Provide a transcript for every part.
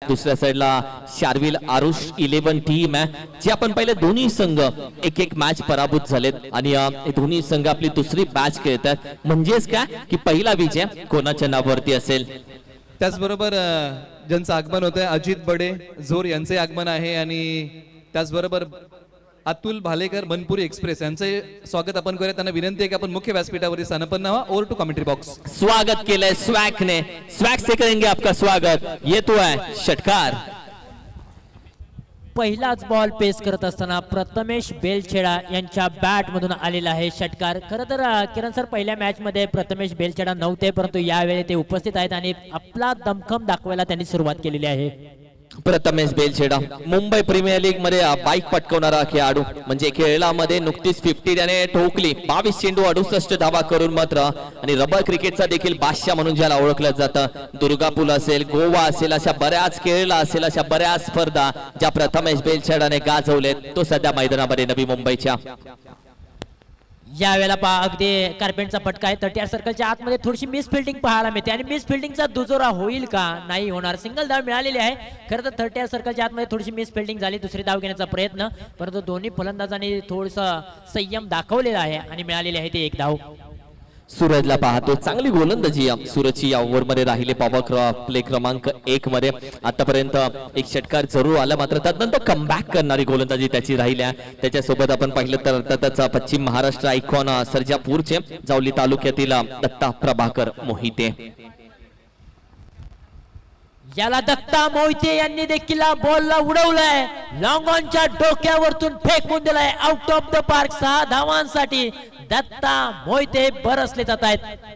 दुसऱ्या साइडला शार्विल आरुष 11 टीम आहे जे आपण पहिले दोन्ही संघ एक एक मॅच पराभूत झालेत आणि दोन्ही संघ आपली दुसरी मॅच खेळतात म्हणजेच काय की पहिला विजय कोणाच्या नावावरती असेल। त्याचबरोबर ज्यांचं आगमन होतंय अजित बडे जोर यांचे आगमन आहे आणि त्याचबरोबर अतुल भालेकर मनपुरी एक्सप्रेस यांचे स्वागत आपण करूया। त्यांना विनंती आहे की आपण मुख्य व्यासपीठावरती स्थानापन्न व्हा। Over to commentary box. स्वागत केलंय स्वैक ने, स्वैक से करेंगे आपका स्वागत। येतो आहे षटकार। पहिलाच बॉल पेस करत असताना प्रथमेश बेलछेडा यांच्या बॅट मधून आलेला आहे षटकार। खरं तर किरण सर पहिल्या मॅच मध्ये प्रथमेश बेलछेडा नव्हते परंतु यावेळी ते उपस्थित आहेत आणि आपला दमखम दाखवायला त्यांनी सुरुवात केलेली आहे। प्रथमेश बेलछेडा मुंबई प्रीमियर लीग मध्ये बाईक पटकवणारा खेळाडू म्हणजे खेळामध्ये नुकतीच 50 त्याने ठोकली 22 चेंडू 68 धावा करून मात्र आणि रबर क्रिकेटचा देखील बादशाह म्हणून ज्याला ओळखलं जातं दुर्गापूर असेल गोवा असेल अशा बऱ्याच खेळला असेल अशा बऱ्याच स्पर्धा ज्या प्रथमेश बेलछेडाने गाजवलेत तो सध्या मैदानामध्ये नवी मुंबईच्या। यावेळेला अगदी कार्पेंटचा फटका आहे 38 सर्कलच्या आतमध्ये थोडीशी मिस फिल्डिंग पाहायला मिळते आणि मिस फिल्डिंगचा दुजोरा होईल का नाही होणार। सिंगल धाव मिळालेली आहे खरं तर 38 सर्कलच्या आतमध्ये थोडीशी मिस फिल्डिंग झाली दुसरी धाव घेण्याचा प्रयत्न परंतु दोन्ही फलंदाजांनी थोडंसं संयम दाखवलेला आहे आणि मिळालेली आहे ती एक धाव। सूरजला पाहतो चांगली गोलंदाजी सूरजची या ओव्हर मध्ये राहिले पॉवर प्ले क्रमांक 1 मध्ये आतापर्यंत एक षटकार जरूर आला मात्र त्यानंतर कमबॅक करणारी गोलंदाजी त्याची राहिली आहे। त्याच्यासोबत आपण पाहिलं तर त्याचा पश्चिम महाराष्ट्र आयकॉन सर्जापूरचे जावली तालुक्यातील दत्ता प्रभाकर मोहिते याला दत्ता मोहिते यांनी देखील बॉलला उडवलाय लॉंग ऑनच्या डोक्यावरतून फेकून दिलाय आउट ऑफ द पार्क 6 धावांसाठी दत्ता मोहिते बरसले जात आहेत।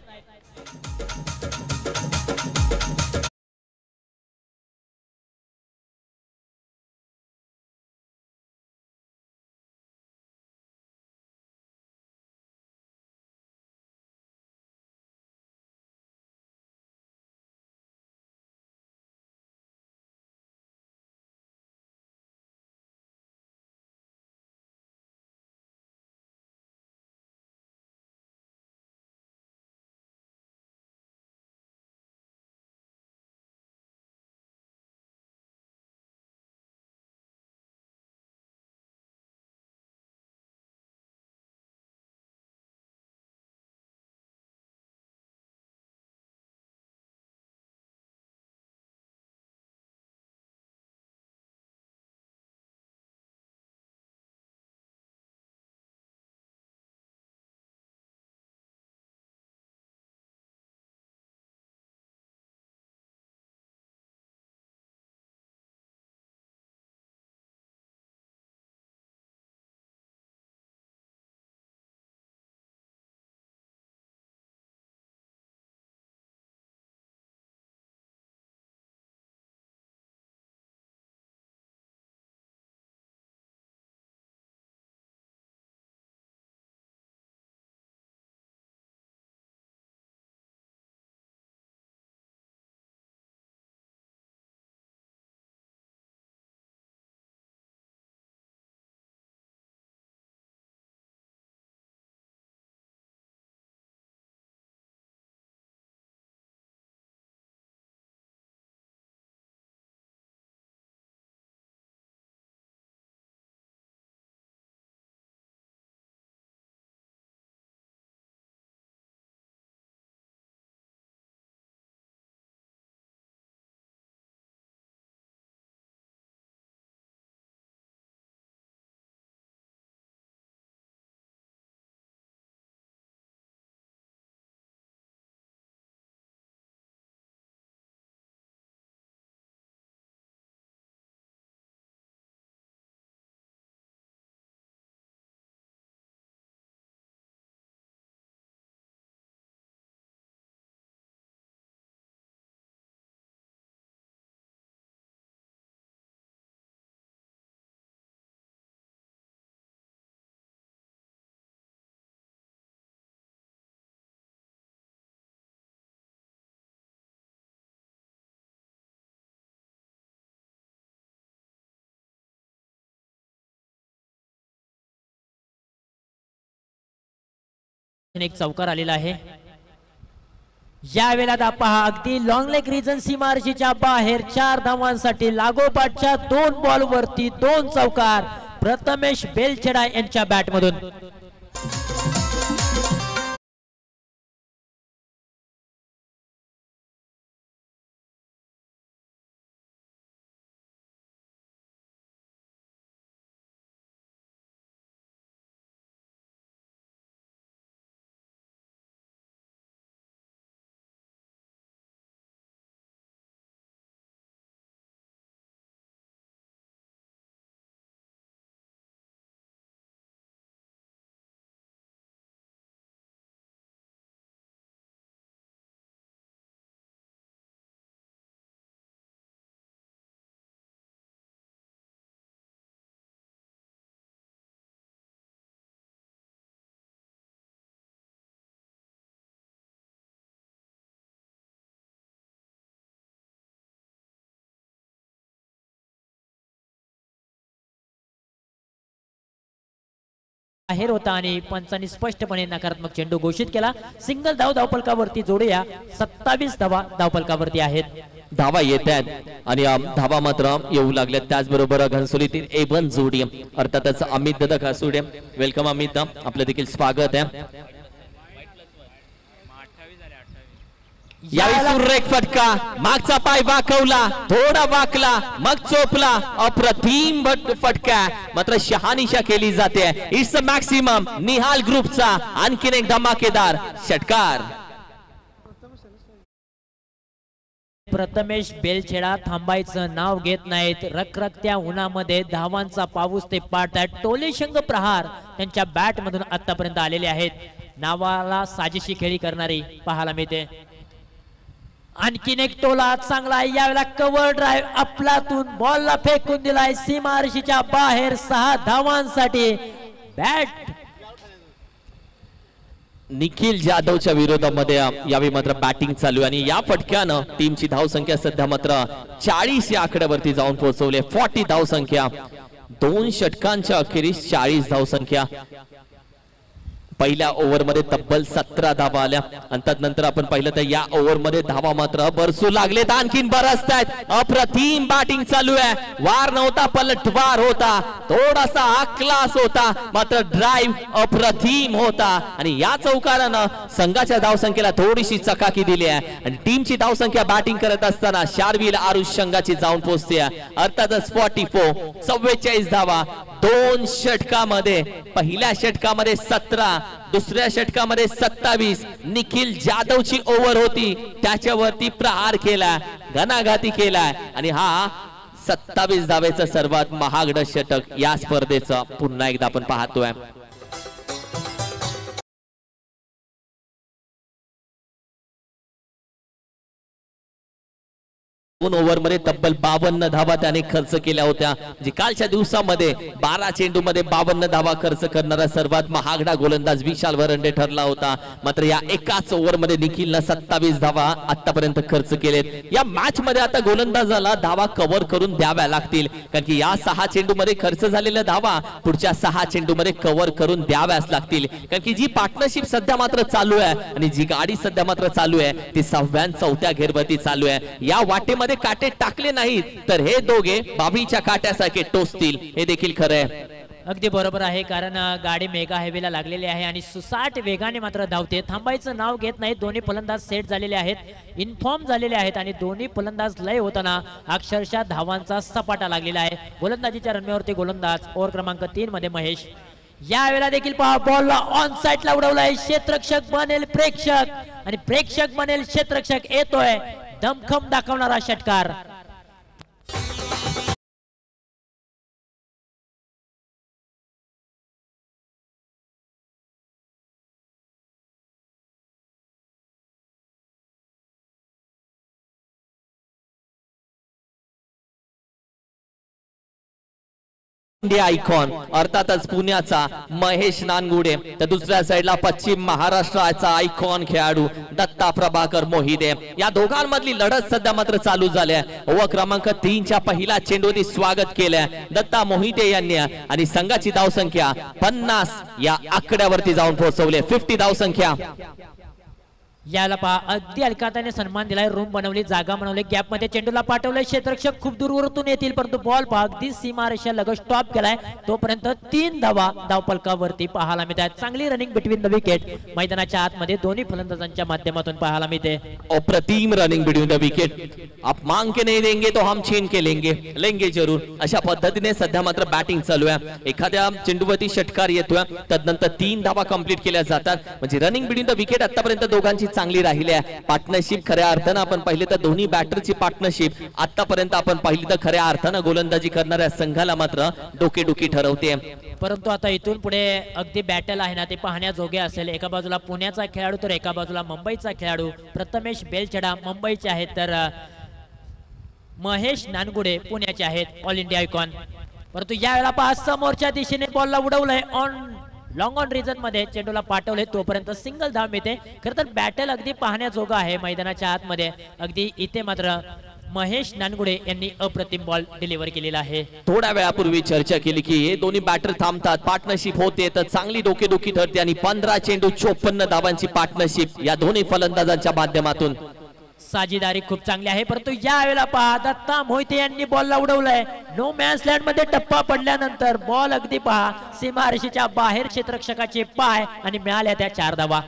एक चौकार आलेला आहे यावेळेला पहा अगदी लॉंग लेग रिजन सीमारेषेच्या बाहेर 4 धावांसाठी लागोपाठच्या 2 बॉल वरती 2 चौकार प्रथमेश बेलछेडा यांच्या बॅट मधून. बाहेर होता आणि पंचांनी स्पष्टपणे नकारात्मक चेंडू घोषित केला. सिंगल धावफलकावरती जोडूया 27 धावा धावफलकावरती आहेत. धावा येत आहेत आणि धावा मात्र येऊ लागल्यात. त्याचबरोबर घनसोलीतील A1 जोडी अर्थातच अमित दादा कासुडे. वेलकम अमित, आपलं देखील स्वागत आहे. यावेळी सुरेख फटका, मागचा पाय वाकवला, थोडा वाकला, मग चोपला, अप्रतिम फटका मात्र शहानिशा केली जाते. It's a maximum. निहाल ग्रुपचा आणखीन एक धमाकेदार षटकार. प्रथमेश बेलछेडा थांबायचं नाव घेत नाहीत. रखरखत्या उन्हामध्ये धावांचा पाऊस ते पाडतात. टोलेशंग प्रहार त्यांच्या बॅट मधून आतापर्यंत आलेले आहेत. नावाला साजेशी खेळी करणारी पाहायला मिळते. आणखीन एक टोला चांगला यावेळेला कव्हर ड्राइव्ह आपलातून बॉलला फेकून दिलाय सीमारेषेच्या बाहेर 6 धावांसाठी. बॅट निखिल जाधवच्या विरोधामध्ये यावेळी मात्र बॅटिंग चालू आहे आणि या फटक्यानं टीमची धावसंख्या सध्या मात्र 40 या आकड्यावरती जाऊन पोहोचवले. 40 धावसंख्या. 2 षटकांच्या अखेरीस 40 धावसंख्या. पहिल्या ओव्हर मध्ये तब्बल 17 धावा आल्या आणि त्यानंतर आपण पाहिलं तर या ओव्हर मध्ये धावा मात्र बरसू लागलेत. आणखीन बरसतायत. अप्रतिम बॅटिंग चालू आहे. वार नव्हता, पलटवार होता, थोडासा आक्लास होता, मात्र ड्राइव्ह अप्रतिम होता आणि या चौकारानं संघाच्या धावसंख्येला थोडीशी चकाकी दिली आहे आणि टीमची धावसंख्या बॅटिंग करत असताना शार्विल आरुष संघाची जाऊन पोहोचते. अर्थातच 44 धावा 2 षटकामध्ये. पहिल्या षटकामध्ये 17, दुसऱ्या षटकामध्ये 27. निखिल जाधवची ओव्हर होती, त्याच्यावरती प्रहार केला, घणाघाती केलाय आणि हा 27 धावेचं सर्वात महागड षटक या स्पर्धेचं पुन्हा एकदा आपण पाहतोय. 2 ओव्हर मध्ये तब्बल 52 धावा त्याने खर्च केल्या होत्या. जी कालच्या दिवसामध्ये 12 चेंडूमध्ये 52 धावा खर्च करणारा सर्वात महागडा गोलंदाज विशाल वरंडे ठरला होता. मात्र या एकाच ओव्हर मध्ये निखिलनं 27 धावा आतापर्यंत खर्च केलेत. या मॅच मध्ये आता गोलंदाजाला धावा कव्हर करून द्याव्या लागतील, कारण की या 6 चेंडू मध्ये खर्च झालेल्या धावा पुढच्या 6 चेंडू मध्ये कव्हर करून द्याव्याच लागतील, कारण की जी पार्टनरशिप सध्या मात्र चालू आहे आणि जी गाडी सध्या मात्र चालू आहे ती 6व्या 4थ्या घेरवरती चालू आहे. या वाटेमध्ये काटे टाकले नाहीत तर हे दोघे बाबीच्या काट्यासारखे टोचतील, हे देखील खरं आहे. अगदी बरोबर आहे, कारण गाडी मेगा हायवेला लागलेली आहे आणि सुसाट वेगाने मात्र धावते. थांबायचं नाव घेत नाही. दोन्ही फलंदाज सेट झालेले आहेत, इन्फॉर्म झालेले आहेत आणि दोन्ही फलंदाज लय होताना अक्षरशः धावांचा सपाटा लागलेला आहे. गोलंदाजीच्या रनवेवरती गोलंदाज ओव्हर क्रमांक 3 मध्ये महेश. या वेळेला देखील पहा बॉलला ऑन साइडला उडवलाय. क्षेत्ररक्षक बनेल प्रेक्षक आणि प्रेक्षक बनेल क्षेत्ररक्षक. येतोय दमखम दाखवणारा षटकार. इंडिया आयकॉन अर्थातच पुण्याचा महेश नानगुडे, तर दुसऱ्या साईडला पश्चिम महाराष्ट्राचा आयकॉन खेळाडू दत्ता प्रभाकर मोहिते. या दोघांमधली लढत सध्या मात्र चालू झाली आहे. ओव्हर क्रमांक 3 च्या पहिला चेंडूने स्वागत केलंय दत्ता मोहिते यांनी आणि संघाची धावसंख्या 50 या आकड्यावरती जाऊन पोहोचवले. 50 धावसंख्या. याला पहा अगदी अलकाताने सन्मान दिलाय, रूम बनवली, जागा बनवली, गॅप मध्ये चेंडूला पाठवलंय, क्षेत्ररक्षक खूप दूरवरतून येतील परंतु बॉल पहा अगदी सीमारेषा लगत स्टॉप केलाय. तोपर्यंत 3 धावा धावपलकावरती पाहायला मिळतात. चांगली रनिंग बिटवीन द विकेट मैदानाच्या आतमध्ये दोन्ही फलंदाजांच्या माध्यमातून पाहायला मिळते. अप्रतिम रनिंग बिटवीन द विकेट. आप मांग के नहीं देंगे तो हम छीन के लेंगे जरूर, अशा पद्धतीने सध्या मात्र बॅटिंग चालू आहे. एखाद्या चेंडूवरती षटकार येतोय, त्यानंतर 3 धावा कंप्लीट केल्या जातात. म्हणजे रनिंग बिटवीन द विकेट आतापर्यंत दोघांची चांगली राहिली आहे. पार्टनरशिप खऱ्या अर्थानं आपण पाहिलं तर दोन्ही बॅटरची पार्टनरशिप आतापर्यंत आपण पाहिली तर खऱ्या अर्थानं गोलंदाजी करणाऱ्या संघाला मात्र डोकेदुखी ठरवते. परंतु आता इथून पुढे अगदी बॅटल आहे ना ते पाहण्याजोगे असेल. एका बाजूला पुण्याचा खेळाडू तर एका बाजूला मुंबईचा खेळाडू. प्रथमेश बेलछडा मुंबईचे आहेत तर महेश नानगुडे पुण्याचे आहेत, ऑल इंडिया आयकॉन. परंतु यावेळेला पहा समोरच्या दिशेने बॉलला उडवलंय, ऑन लॉंग ऑन रिजन मध्ये चेंडूला पाठवले, तोपर्यंत सिंगल धाव मिळते. खरं तर बॅटल अगदी पाहण्याजोगा आहे मैदानाच्या आतमध्ये. अगदी इथे मात्र महेश नानगुडे यांनी अप्रतिम बॉल डिलिव्हर केलेला आहे. थोड्या वेळापूर्वी चर्चा केली की हे दोन्ही बॅटर थांबतात, पार्टनरशिप होते तर चांगली डोकेदुखी ठरते आणि 15 चेंडू 54 धावांची पार्टनरशिप या दोन्ही फलंदाजांच्या माध्यमातून. साजेदारी खूप चांगली आहे. परंतु यावेळेला पहा दत्ता मोहिते यांनी बॉलला उडवलाय. नो मॅन्स लँड मध्ये टप्पा पडल्यानंतर बॉल अगदी पहा सीमारेषेच्या बाहेर क्षेत्ररक्षकाचे पाय आणि मिळाल्या त्या 4 धावा.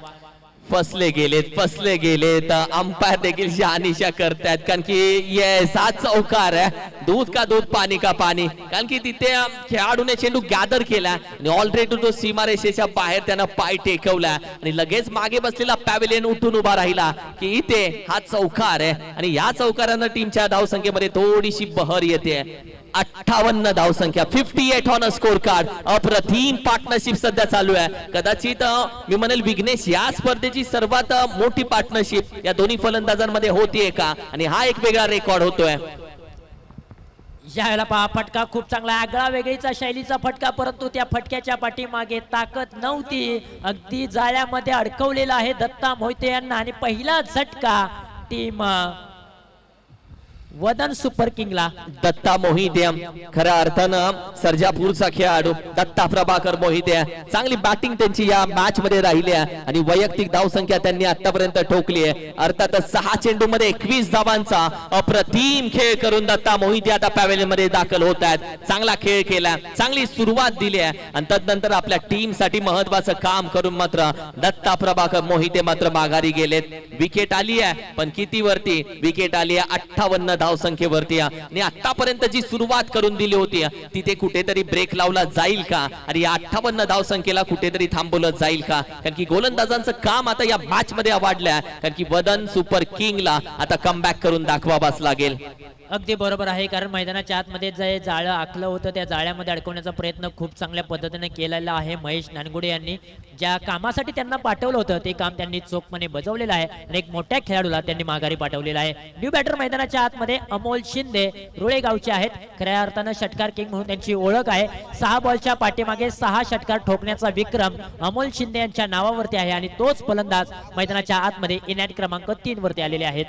फसले गेलेत. अंपायर देखील शहानिशा करतायत कारण की ये 7 चौकार आहे, दूध का दूध पाणी का पाणी. कारण की तिथे खेळाडूने चेंडू गॅदर केला आणि ऑलरेडी तो सीमारेषेच्या बाहेर त्यानं पाय टेकवला आणि लगेच मागे बसलेला पॅव्हिलियन उठून उभा राहिला की इथे हा चौकार आहे आणि या चौकारानं टीमच्या धावसंख्येमध्ये थोडीशी बहर येते. 58 धावसंख्या, 58 ऑन स्कोर कार्ड. अप्रतिम पार्टनरशिप सध्या चालू आहे. कदाचित मी म्हणेल विघ्नेश या स्पर्धेची सर्वात मोठी पार्टनरशिप या दोन्ही फलंदाजांमध्ये होतीये का, आणि हा एक वेगळा रेकॉर्ड होतोय. यावेळेला पहा फटका खूप चांगला, आगळा वेगळीचा शैलीचा फटका, परंतु त्या फटक्याच्या पाठीमागे ताकद नव्हती. अगदी जाळ्यामध्ये अडकवलेला आहे दत्ता मोहिते यांना आणि पहिला झटका टीम वदन सुपर किंगला. दत्ता मोहिते खऱ्या अर्थानं सर्जापूरचा खेळाडू दत्ता प्रभाकर मोहिते, चांगली बॅटिंग त्यांची या मॅच मध्ये राहिली आहे आणि वैयक्तिक धावसंख्या त्यांनी आतापर्यंत ठोकली आहे. अर्थातच 6 चेंडू मध्ये 21 धावांचा अप्रतिम खेळ करून दत्ता मोहिते आता पॅव्हिलियन मध्ये दाखल होत आहेत. चांगला खेळ केला, चांगली सुरुवात दिली आहे आणि तदनंतर आपल्या टीम साठी महत्वाचं काम करून मात्र दत्ता प्रभाकर मोहिते मात्र माघारी गेलेत. विकेट आली आहे पण किती वरती? विकेट आली आहे 58 धावसंख्येवरती आणि आतापर्यंत जी सुरुवात करून दिली होती तिथे कुठेतरी ब्रेक लावला जाईल का आणि या 58 धावसंख्येला कुठेतरी थांबवलं जाईल का? कारण की गोलंदाजांचं काम आता या मॅच मध्ये वाढलंय, कारण की वदन सुपर किंगला आता कमबॅक करून दाखवावाच लागेल. अगदी बरोबर आहे, कारण मैदानाच्या आतमध्ये जे जाळं आखलं होतं त्या जाळ्यामध्ये अडकवण्याचा प्रयत्न खूप चांगल्या पद्धतीने केलेला आहे महेश नानगुडे यांनी. ज्या कामासाठी त्यांना पाठवलं होतं ते काम त्यांनी चोखपणे बजावलेलं आहे आणि एक मोठ्या खेळाडूला त्यांनी माघारी पाठवलेला आहे. न्यू बॅटर मैदानाच्या आतमध्ये अमोल शिंदे रुळेगावचे आहेत. खऱ्या अर्थानं षटकार किंग म्हणून त्यांची ओळख आहे. 6 बॉलच्या पाठीमागे 6 षटकार ठोकण्याचा विक्रम अमोल शिंदे यांच्या नावावरती आहे आणि तोच फलंदाज मैदानाच्या आतमध्ये इनॅट क्रमांक 3 वरती आलेले आहेत.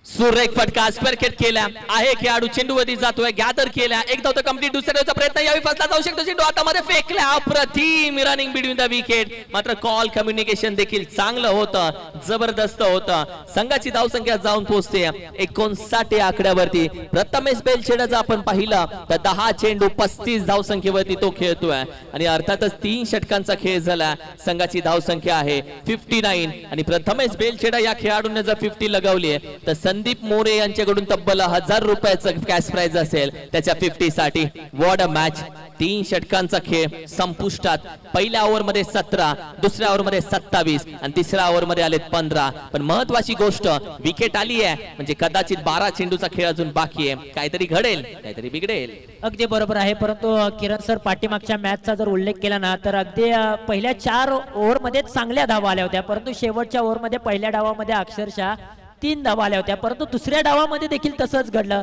सुरेख फटका स्क्वेअर केला आहे, खेळाडू चेंडूवरती जातोय, गॅदर केला, एक धाव कंप्लीट, दुसऱ्याचा प्रयत्न यावी फसला जाऊ शकतो, चेंडू हातामध्ये फेकला. अप्रतिम रनिंग बिटवीन द विकेट. मात्र कॉल कम्युनिकेशन देखील चांगलं होतं, जबरदस्त होतं. संघाची धावसंख्या जाऊन पोहोचते 59 आकड्यावरती. प्रथमेश बेलछेडाचा आपण पाहिलं तर 10 चेंडू 35 धावसंख्येवरती तो खेळतोय आणि अर्थातच 3 षटकांचा खेळ झाला. संघाची धावसंख्या आहे 59 आणि प्रथमेश बेलछेडा या खेळाडूने जर 50 लगावली तर संदीप मोरे यांच्याकडून तब्बल 1000 रुपयाचं कॅश प्राइज असेल त्याच्या 50 साठी. What a match. 3 षटकांचा खेळ संपुष्टात. पहिल्या ओव्हर मध्ये 17, दुसऱ्या ओव्हर मध्ये 27 आणि तिसऱ्या ओव्हर मध्ये आले 15. पण महत्वाची गोष्ट विकेट आली आहे म्हणजे कदाचित 12 चेंडूचा खेळ अजून बाकी आहे. काहीतरी घडेल, काहीतरी बिघडेल. अगदी बरोबर आहे, परंतु किरण सर पाठीमागच्या मॅचचा जर उल्लेख केला ना तर अगदी पहिल्या 4 ओव्हर मध्ये चांगल्या धावा आल्या होत्या, परंतु शेवटच्या ओव्हर मध्ये पहिल्या डावामध्ये अक्षरशः 3 धावा आल्या होत्या, परंतु दुसऱ्या डावामध्ये देखील तसंच घडलं.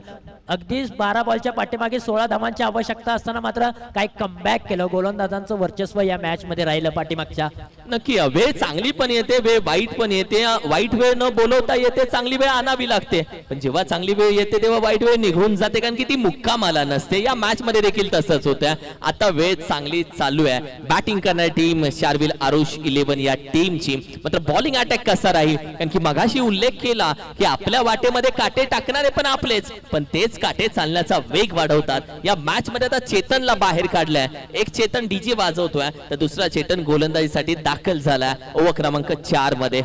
अगदीच 12 बॉलच्या पाठीमागे 16 धावांची आवश्यकता असताना मात्र काही कमबॅक केलं. गोलंदाजांचं वर्चस्व या मॅच मध्ये राहिलं पाठीमागच्या. नक्की वेळ चांगली पण येते, वेळ वाईट पण येते. वाईट वेळ न बोलवता येते, चांगली वेळ आणावी लागते. पण जेव्हा चांगली वेळ येते तेव्हा वाईट वेळ निघून जाते, कारण की ती मुक्कामाला नसते. या मॅच मध्ये देखील तसंच होतं. आता वेळ चांगली चालू आहे. बॅटिंग करणारी टीम शार्विल आरुष 11 या टीमची. मात्र बॉलिंग अटॅक कसा राहील, कारण की मगाशी उल्लेख केला की आपल्या वाटेमध्ये काटे टाकणारे पण आपलेच, पण तेच काटे चालण्याचा वेग वाढवतात. या मॅच मध्ये आता चेतनला बाहेर काढलाय. एक चेतन डीजे वाजवतोय तर दुसरा चेतन गोलंदाजीसाठी दाखल झालाय ओव्हर क्रमांक 4 मध्ये.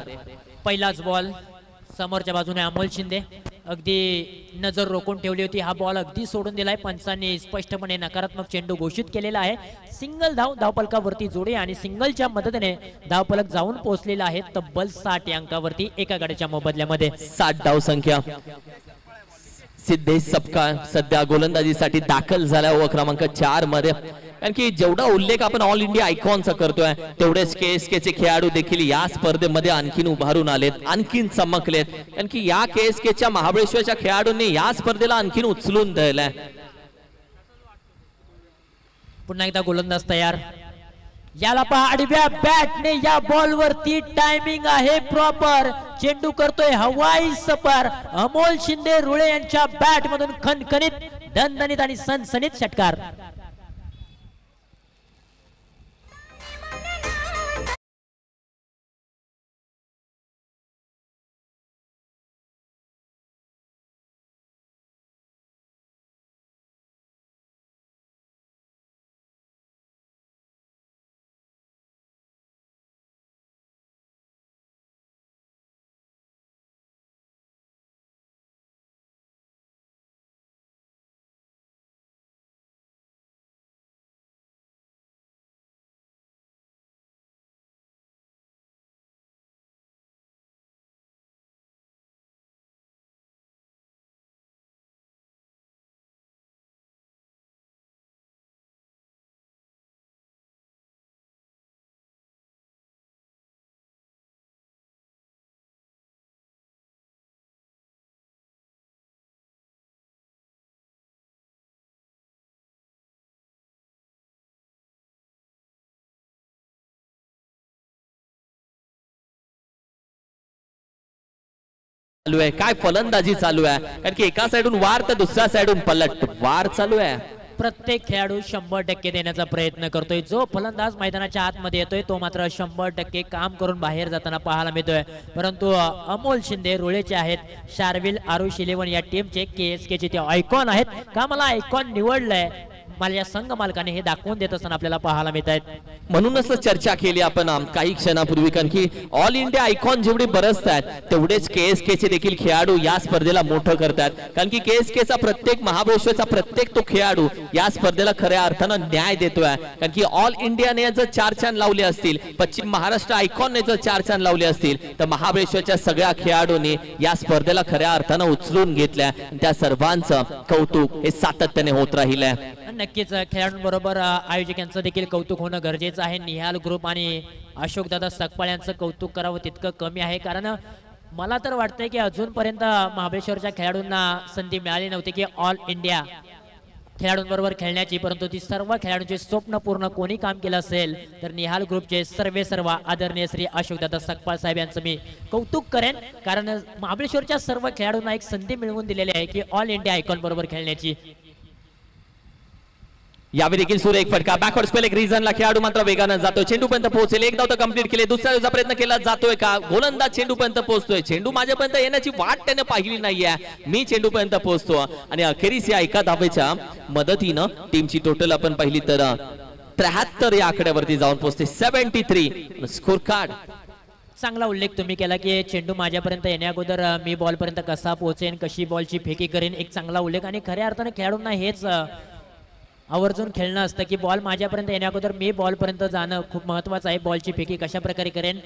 पहिलाच बॉल समोरच्या बाजूने अमोल शिंदे अगदी नजर रोखून ठेवली होती. हा बॉल अगदी सोडून दिलाय. पंचांनी स्पष्टपणे नकारात्मक चेंडू घोषित केलेला आहे. सिंगल धाव धावपलकावरती जोडे आणि सिंगलच्या मदतीने धावपलक जाऊन पोहोचलेला आहे तब्बल 60 या अंकावरती एका गड्याच्या मोबदल्यामध्ये. 60 धाव संख्या. सिद्धेश सपकाळ सध्या गोलंदाजीसाठी दाखल झाला ओव्हर क्रमांक 4 मध्ये. कारण की जेवढा उल्लेख आपण ऑल इंडिया आयकॉनचा करतोय तेवढेच KSK चे खेळाडू देखील या स्पर्धेमध्ये आणखीन उभारून आलेत, आणखीन चमकलेत. कारण की या KSK च्या महाबळेश्वरच्या खेळाडूंनी या स्पर्धेला आणखीन उचलून धरलाय. पुन्हा एकदा गोलंदाज तयार. याला पहा आडव्या बॅटने या बॉल वरती टायमिंग आहे प्रॉपर. चेंडू करतोय हवाई सफर. अमोल शिंदे रुळे यांच्या बॅट मधून खणखणीत दणदणीत आणि सनसनीत षटकार. चालू आहे काय फलंदाजी चालू आहे, कारण की एका साइडून वार तर दुसऱ्या साइडून पलट वार चालू आहे. प्रत्येक खेळाडू 100% देण्याचा प्रयत्न करतोय. जो फलंदाज मैदानाच्या आतमध्ये येतोय तो मात्र 100% काम करून बाहेर जाताना पाहायला मिळतोय. परंतु अमोल शिंदे रुळेचे आहेत, शार्विल आरुष 11 या टीमचे KSK चे ते आयकॉन आहेत. का मला आयकॉन निवडलंय मला या संघ मालकाने हे दाखवून देत असताना आपल्याला पाहायला मिळत आहेत. म्हणूनच चर्चा केली आपण काही क्षणापूर्वी, कारण की ऑल इंडिया आयकॉन जेवढे बरसतात तेवढेच KSK चे देखील खेळाडू या स्पर्धेला मोठं करतात. कारण की KSK चा प्रत्येक महाबळेश्वरचा प्रत्येक तो खेळाडू या स्पर्धेला खऱ्या अर्थानं न्याय देतोय. कारण की ऑल इंडियाने जर 4 चांद लावले असतील, पश्चिम महाराष्ट्र आयकॉनने जर 4 चांद लावले असतील, तर महाबळेश्वरच्या सगळ्या खेळाडूंनी या स्पर्धेला खऱ्या अर्थानं उचलून घेतल्या. त्या सर्वांचं कौतुक हे सातत्याने होत राहिलंय. नक्कीच खेळाडूंबरोबर आयोजकांचं देखील कौतुक होणं गरजेचं आहे. निहाल ग्रुप आणि अशोक दादा सकपाळ यांचं कौतुक करावं तितकं कमी आहे. कारण मला तर वाटतंय की अजूनपर्यंत महाबळेश्वरच्या खेळाडूंना संधी मिळाली नव्हती की ऑल इंडिया खेळाडूंबरोबर खेळण्याची, परंतु ती सर्व खेळाडूंचे स्वप्न पूर्ण कोणी काम केलं असेल तर निहाल ग्रुपचे सर्व आदरणीय श्री अशोक दादा सकपाळ साहेब यांचं मी कौतुक करेन. कारण महाबळेश्वरच्या सर्व खेळाडूंना एक संधी मिळवून दिलेली आहे की ऑल इंडिया आयकॉन बरोबर खेळण्याची. यावेळी देखील सूर्य एक फटका बॅकवर्ड स्पेल एक रिझनला खेळाडू मात्र वेगानं जातोय. चेंडूपर्यंत पोहोचेल. एक धाव तर कंप्लीट केले. दुसऱ्या धावचा प्रयत्न केला जातोय का? गोलंदाज चेंडूपर्यंत पोहोचतोय. चेंडू माझ्यापर्यंत येण्याची वाट त्याने पाहिली नाहीये. मी चेंडूपर्यंत पोहोचतो आणि अखेरीस या एका धावेच्या मदतीनं टीमची टोटल आपण पाहिली तर 73 या आकड्यावरती जाऊन पोहोचते. 73 स्कोर कार्ड. चांगला उल्लेख तुम्ही केला की चेंडू माझ्यापर्यंत येण्या अगोदर मी बॉल पर्यंत कसा पोहोचेन, कशी बॉलची फेकी करेन. एक चांगला उल्लेख आणि खऱ्या अर्थाने खेळाडूंना हेच आवर्जून खेळणं असतं की बॉल माझ्यापर्यंत येण्या अगोदर मी बॉल पर्यंत जाणं खूप महत्वाचं आहे. बॉलची फेकी कशा प्रकारे करेन.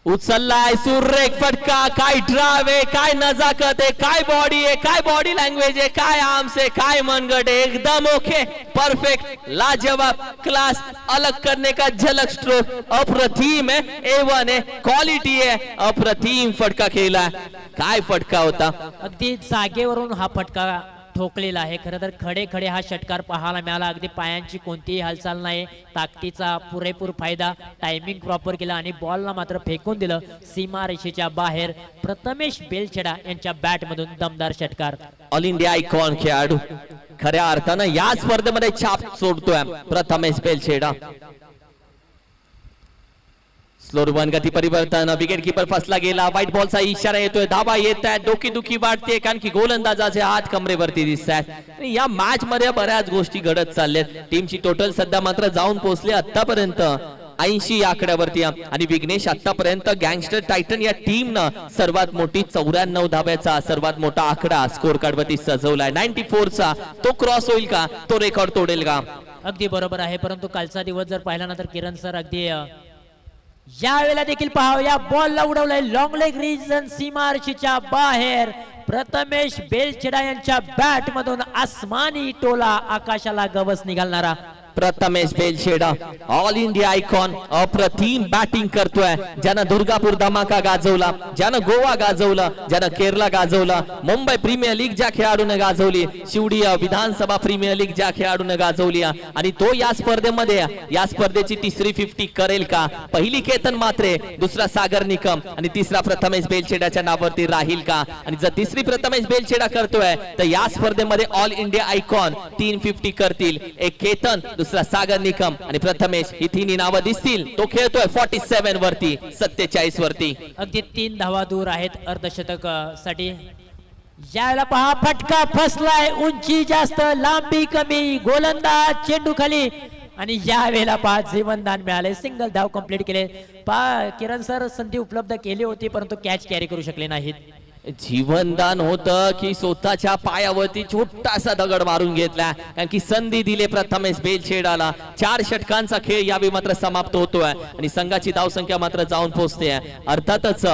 उचललाय सुरेख फटका. काय ड्राइव आहे, काय नजाकत आहे, काय बॉडी आहे, काय बॉडी लँग्वेज आहे, काय आर्म्स आहे, काय मनगट आहे. एकदम ओके, परफेक्ट, लाजवाब, क्लास, अलग करने का झलक स्ट्रोक अप्रतिम है. A1 है, क्वालिटी है, अप्रतिम फटका खेळला. काय फटका होता. अगदी जागेवरून हा फटका ठोकलेला आहे. खरं तर खडे खडे हा षटकार पाहायला मिळाला. अगदी पायांची कोणतीही हालचाल नाही, ताकदीचा पुरेपूर फायदा, टायमिंग प्रॉपर केला आणि बॉलला मात्र फेकून दिलं सीमारेषेच्या बाहेर. प्रथमेश बेलछेडा यांच्या बॅट मधून दमदार षटकार. ऑल इंडिया आयकॉन खेळाडू खऱ्या अर्थानं या स्पर्धेमध्ये छाप सोडतोय प्रथमेश बेलछेडा. स्लो रन गती परिवर्तन, विकेट कीपर फसला गेला. व्हाईट बॉलचा इशारा येतोय, धावा येत आहेत, डोकी वाटते कारण की गोलंदाजाचे हात कमरेवरती दिसत आहेत. या मॅच मध्ये बऱ्याच गोष्टी घडत चालल्यात. टीमची टोटल सध्या मात्र जाऊन पोहोचले आतापर्यंत 80 आकड्यावरती आणि विघ्नेश आतापर्यंत गँगस्टर टायटन या टीमनं सर्वात मोठी 94 धाव्याचा सर्वात मोठा आकडा स्कोर कार्ड वरती सजवलाय. 94चा तो क्रॉस होईल का, तो रेकॉर्ड तोडेल का. अगदी बरोबर आहे. परंतु कालचा दिवस जर पाहिला ना तर किरण सर अगदी या वेळेला देखील पहा, या बॉलला उडवलंय लॉंग लेग रिजन सीमारेषेच्या बाहेर. प्रथमेश बेलछेडा यांच्या बॅट मधून आसमानी टोला, आकाशाला गवस निघालणारा Prathamesh Belchheda all India icon अप्रतिम बॅटिंग करतोय. ज्यानं दुर्गापूर धमाका गाजवला, ज्यानं गोवा गाजवला, ज्यानं केरला गाजवला, मुंबई प्रीमियर लीग ज्या खेळाडूने गाजवली, शिवडी विधानसभा प्रीमियर लीग ज्या खेळाडूने गाजवली आणि तो या स्पर्धेमध्ये या स्पर्धेची तिसरी 50 करेल का. पहिली केतन मात्रे, दुसरा सागर निकम आणि तिसरा प्रथमेश बेलछेडाच्या नावावरती राहील का. आणि जर तिसरी प्रथमेश बेलछेडा करतोय तर या स्पर्धेमध्ये ऑल इंडिया आयकॉन 3 50 करतील. एक केतन, दुसरा सागर निकम आणि प्रथमेश ही तिन्ही नावं दिसतील. तो खेळतोय 47 वरती, 47 वरती. अगदी 3 धावा दूर आहेत अर्धशतक साठी. यावेळेला पहा फटका फसलाय, उंची जास्त, लांबी कमी, गोलंदाज चेंडू खाली आणि या वेळेला पहा जीवनदान मिळाले. सिंगल धाव कंप्लीट केले. पहा किरण सर संधी उपलब्ध केली होती परंतु कॅच कॅरी करू शकले नाहीत. जीवनदान होतं की स्वतःच्या पायावरती छोटासा दगड मारून घेतला कारण की संधी दिले प्रथमेश बेलछेडाला. 4 षटकांचा खेळ यावेळी मात्र समाप्त होतोय आणि संघाची धावसंख्या मात्र जाऊन पोहोचते. अर्थातच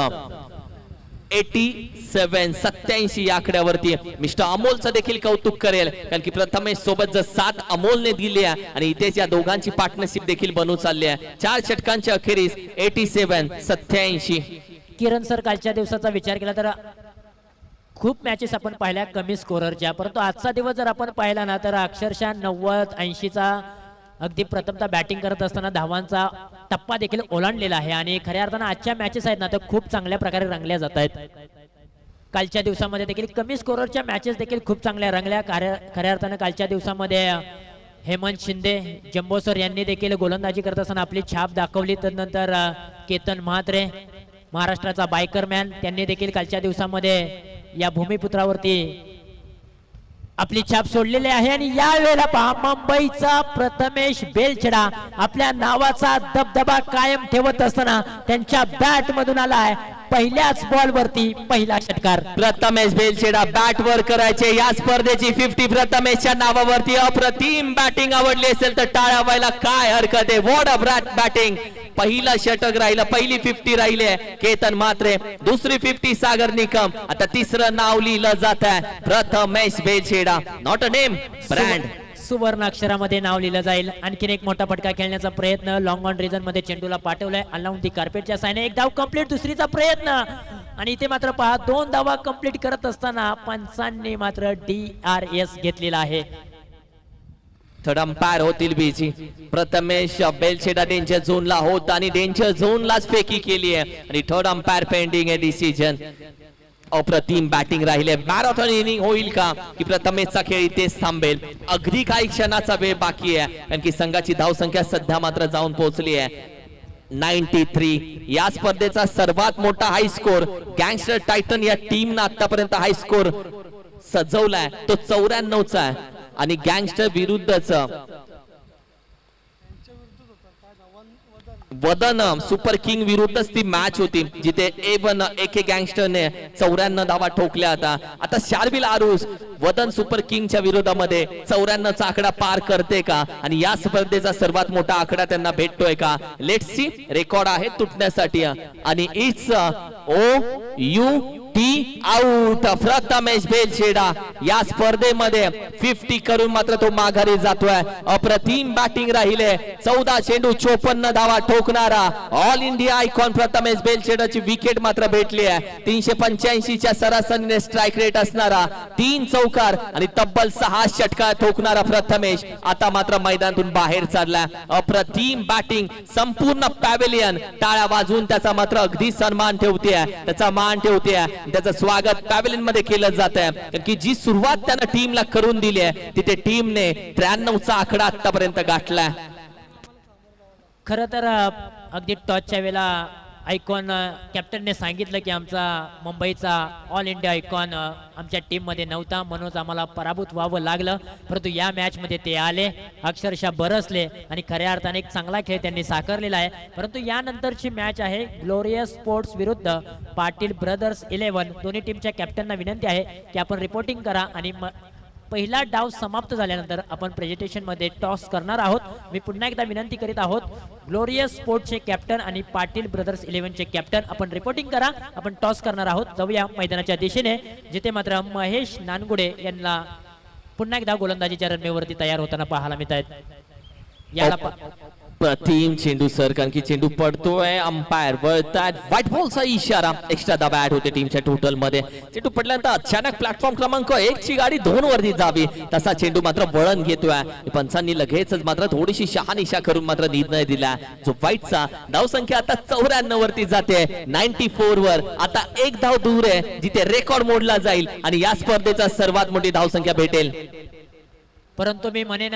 87 या आकड्यावरती मिस्टर अमोलचं देखील कौतुक करेल कारण की प्रथमेश सोबत जर 7 अमोलने दिली आहे आणि इथेच या दोघांची पार्टनरशिप देखील बनू चालली आहे. 4 षटकांच्या अखेरीस 87. किरण सर कालच्या दिवसाचा विचार केला तर खूप मॅचेस आपण पाहिल्या कमी स्कोररच्या, परंतु आजचा दिवस जर आपण पाहिला ना तर अक्षरशः 90-80चा अगदी प्रथमतः बॅटिंग करत असताना धावांचा टप्पा देखील ओलांडलेला आहे आणि खऱ्या अर्थानं आजच्या मॅचेस आहेत ना तर खूप चांगल्या प्रकारे रंगल्या जात आहेत. कालच्या दिवसामध्ये देखील कमी स्कोररच्या मॅचेस देखील खूप चांगल्या रंगल्या. खऱ्या अर्थानं कालच्या दिवसामध्ये हेमंत शिंदे जंबो सर यांनी देखील गोलंदाजी करत असताना आपली छाप दाखवली. त्यानंतर केतन म्हात्रे महाराष्ट्राचा बायकर मॅन त्यांनी देखील कालच्या दिवसामध्ये या भूमिपुत्रावरती आपली छाप सोडलेली आहे. आणि या वेळेला पहा मुंबईचा प्रथमेश बेलछेडा आपल्या नावाचा दबदबा कायम ठेवत असताना त्यांच्या बॅट मधून आलाय पहिल्याच बॉल वरती पहिला षटकार. प्रथमेश बेलछेडा बॅट वर करायचे या स्पर्धेची 50 प्रथमेशच्या नावावरती. अप्रतिम बॅटिंग आवडली असेल तर टाळ्या व्हायला काय हरकत आहे. What a batting. पहिला षटक राहिलं, पहिली 50 राहिले केतन म्हात्रे, दुसरी 50 सागर निकम, आता तिसरं नाव लिहिलं जात आहे Prathamesh Belchheda. Not a name, brand. सुवर्ण अक्षरामध्ये नाव लिहिलं जाईल. आणखीन एक मोठा फटका खेळण्याचा प्रयत्न लॉंग ऑन रिजन मध्ये चेंडूला पाठवलाय अलाउंड दी कार्पेटच्या साइने. एक धाव कंप्लीट, दुसरीचा प्रयत्न आणि इथे मात्र पहा 2 धावा कंप्लीट करत असताना पंचांनी मात्र DRS घेतलेला आहे. थर्ड अंपायर होतील बीजी. प्रथमेश बेलछेडा डेंजर झोनला होता आणि डेंजर झोनलाच फेकी केली आहे आणि थर्ड अंपायर पेंडिंग आहे डिसिजन. अप्रतिम बॅटिंग राहिले. मॅरेथॉन इनिंग होईल का की प्रथमेशचा खेळ इथेच थांबेल. अगदी काही क्षणाचा वेळ बाकी आहे कारण की संघाची धावसंख्या सध्या मात्र जाऊन पोहोचली आहे 93. या स्पर्धेचा सर्वात मोठा हाय स्कोर गँगस्टर टायटन या टीमनं आतापर्यंत हाय स्कोर सजवलाय तो 94चा आहे आणि गँगस्टर विरुद्धच वदन सुपर किंग विरुद्धच ती मॅच होती जिथे A1 AK गँगस्टरने 94 धावा ठोकल्या होता. आता शार्विल आरुस वदन सुपर किंगच्या विरोधामध्ये 94 चा आकडा पार करते का आणि या स्पर्धेचा सर्वात मोठा आकडा त्यांना भेटतोय का? Let's see. रेकॉर्ड आहे तुटण्यासाठी आणि इट्स OUT आउट. प्रथमेश बेलछेडा या स्पर्धेमध्ये 50 करून मात्र तो माघारी जातोय. अप्रतिम बॅटिंग राहिले. 14 चेंडू 54 धावा ठोकणारा ऑल इंडिया आयकॉन प्रथमेश बेलछेडाची विकेट मात्र भेटली आहे. 385 च्या सरासरीने स्ट्राइक रेट असणारा 3 चौकार आणि तब्बल 6 षटकार ठोकणारा प्रथमेश आता मात्र मैदानातून बाहेर चाललाय. अप्रतिम बॅटिंग. संपूर्ण पॅव्हेलियन टाळ्या वाजवून त्याचा मात्र अगदी सन्मान ठेवते, त्याचा मान ठेवते, त्याचं स्वागत पॅव्हेलियन मध्ये केलं जात आहे. कारण की जी सुरुवात त्यानं टीमला करून दिली आहे तिथे टीमने 93 चा आकडा आतापर्यंत गाठलाय. खरं तर अगदी टॉसच्या वेळेला आयकॉन कॅप्टनने सांगितलं की आमचा मुंबईचा ऑल इंडिया आयकॉन आमच्या टीममध्ये नव्हता म्हणून आम्हाला पराभूत व्हावं लागलं. परंतु या मॅचमध्ये ते आले, अक्षरशः बरसले आणि खऱ्या अर्थाने एक चांगला खेळ त्यांनी साकारलेला आहे. परंतु यानंतरची मॅच आहे ग्लोरियस स्पोर्ट्स विरुद्ध पाटील ब्रदर्स 11. दोन्ही टीमच्या कॅप्टनना विनंती आहे की आपण रिपोर्टिंग करा आणि पहिला डाव समाप्त झाल्यानंतर आपण प्रेझेंटेशन मध्ये टॉस करणार आहोत. मी पुन्हा एकदा विनंती करीत आहोत ग्लोरियस स्पोर्ट्सचे कॅप्टन आणि पाटील ब्रदर्स 11 चे कॅप्टन आपण रिपोर्टिंग करा. आपण टॉस करणार आहोत. जाऊया मैदानाच्या दिशेने जिथे मात्र महेश नानगुडे यांना पुन्हा एकदा गोलंदाजीच्या रनवेवरती तयार होताना पाहायला मिळत आहेत. याला प्रतिम चेंडू सर, कारण की चेंडू पडतोय, अंपायर वळतात, व्हाईट बॉलचा इशारा. एक्स्ट्रा धावा ऍड होते टीमच्या टोटल मध्ये. चेंडू पडल्यानंतर अचानक प्लॅटफॉर्म क्रमांक 1 ची गाडी 2 वरती जावी तसा चेंडू मात्र वळण घेतोय. पंचांनी लगेचच मात्र थोडीशी शहानिशा करून मात्र निर्णय दिला जो व्हाईटचा. धावसंख्या आता 94 वरती जाते, 94 वर. आता एक धाव दूर आहे जिथे रेकॉर्ड मोडला जाईल आणि या स्पर्धेचा सर्वात मोठी धावसंख्या भेटेल. परंतु मी म्हणेन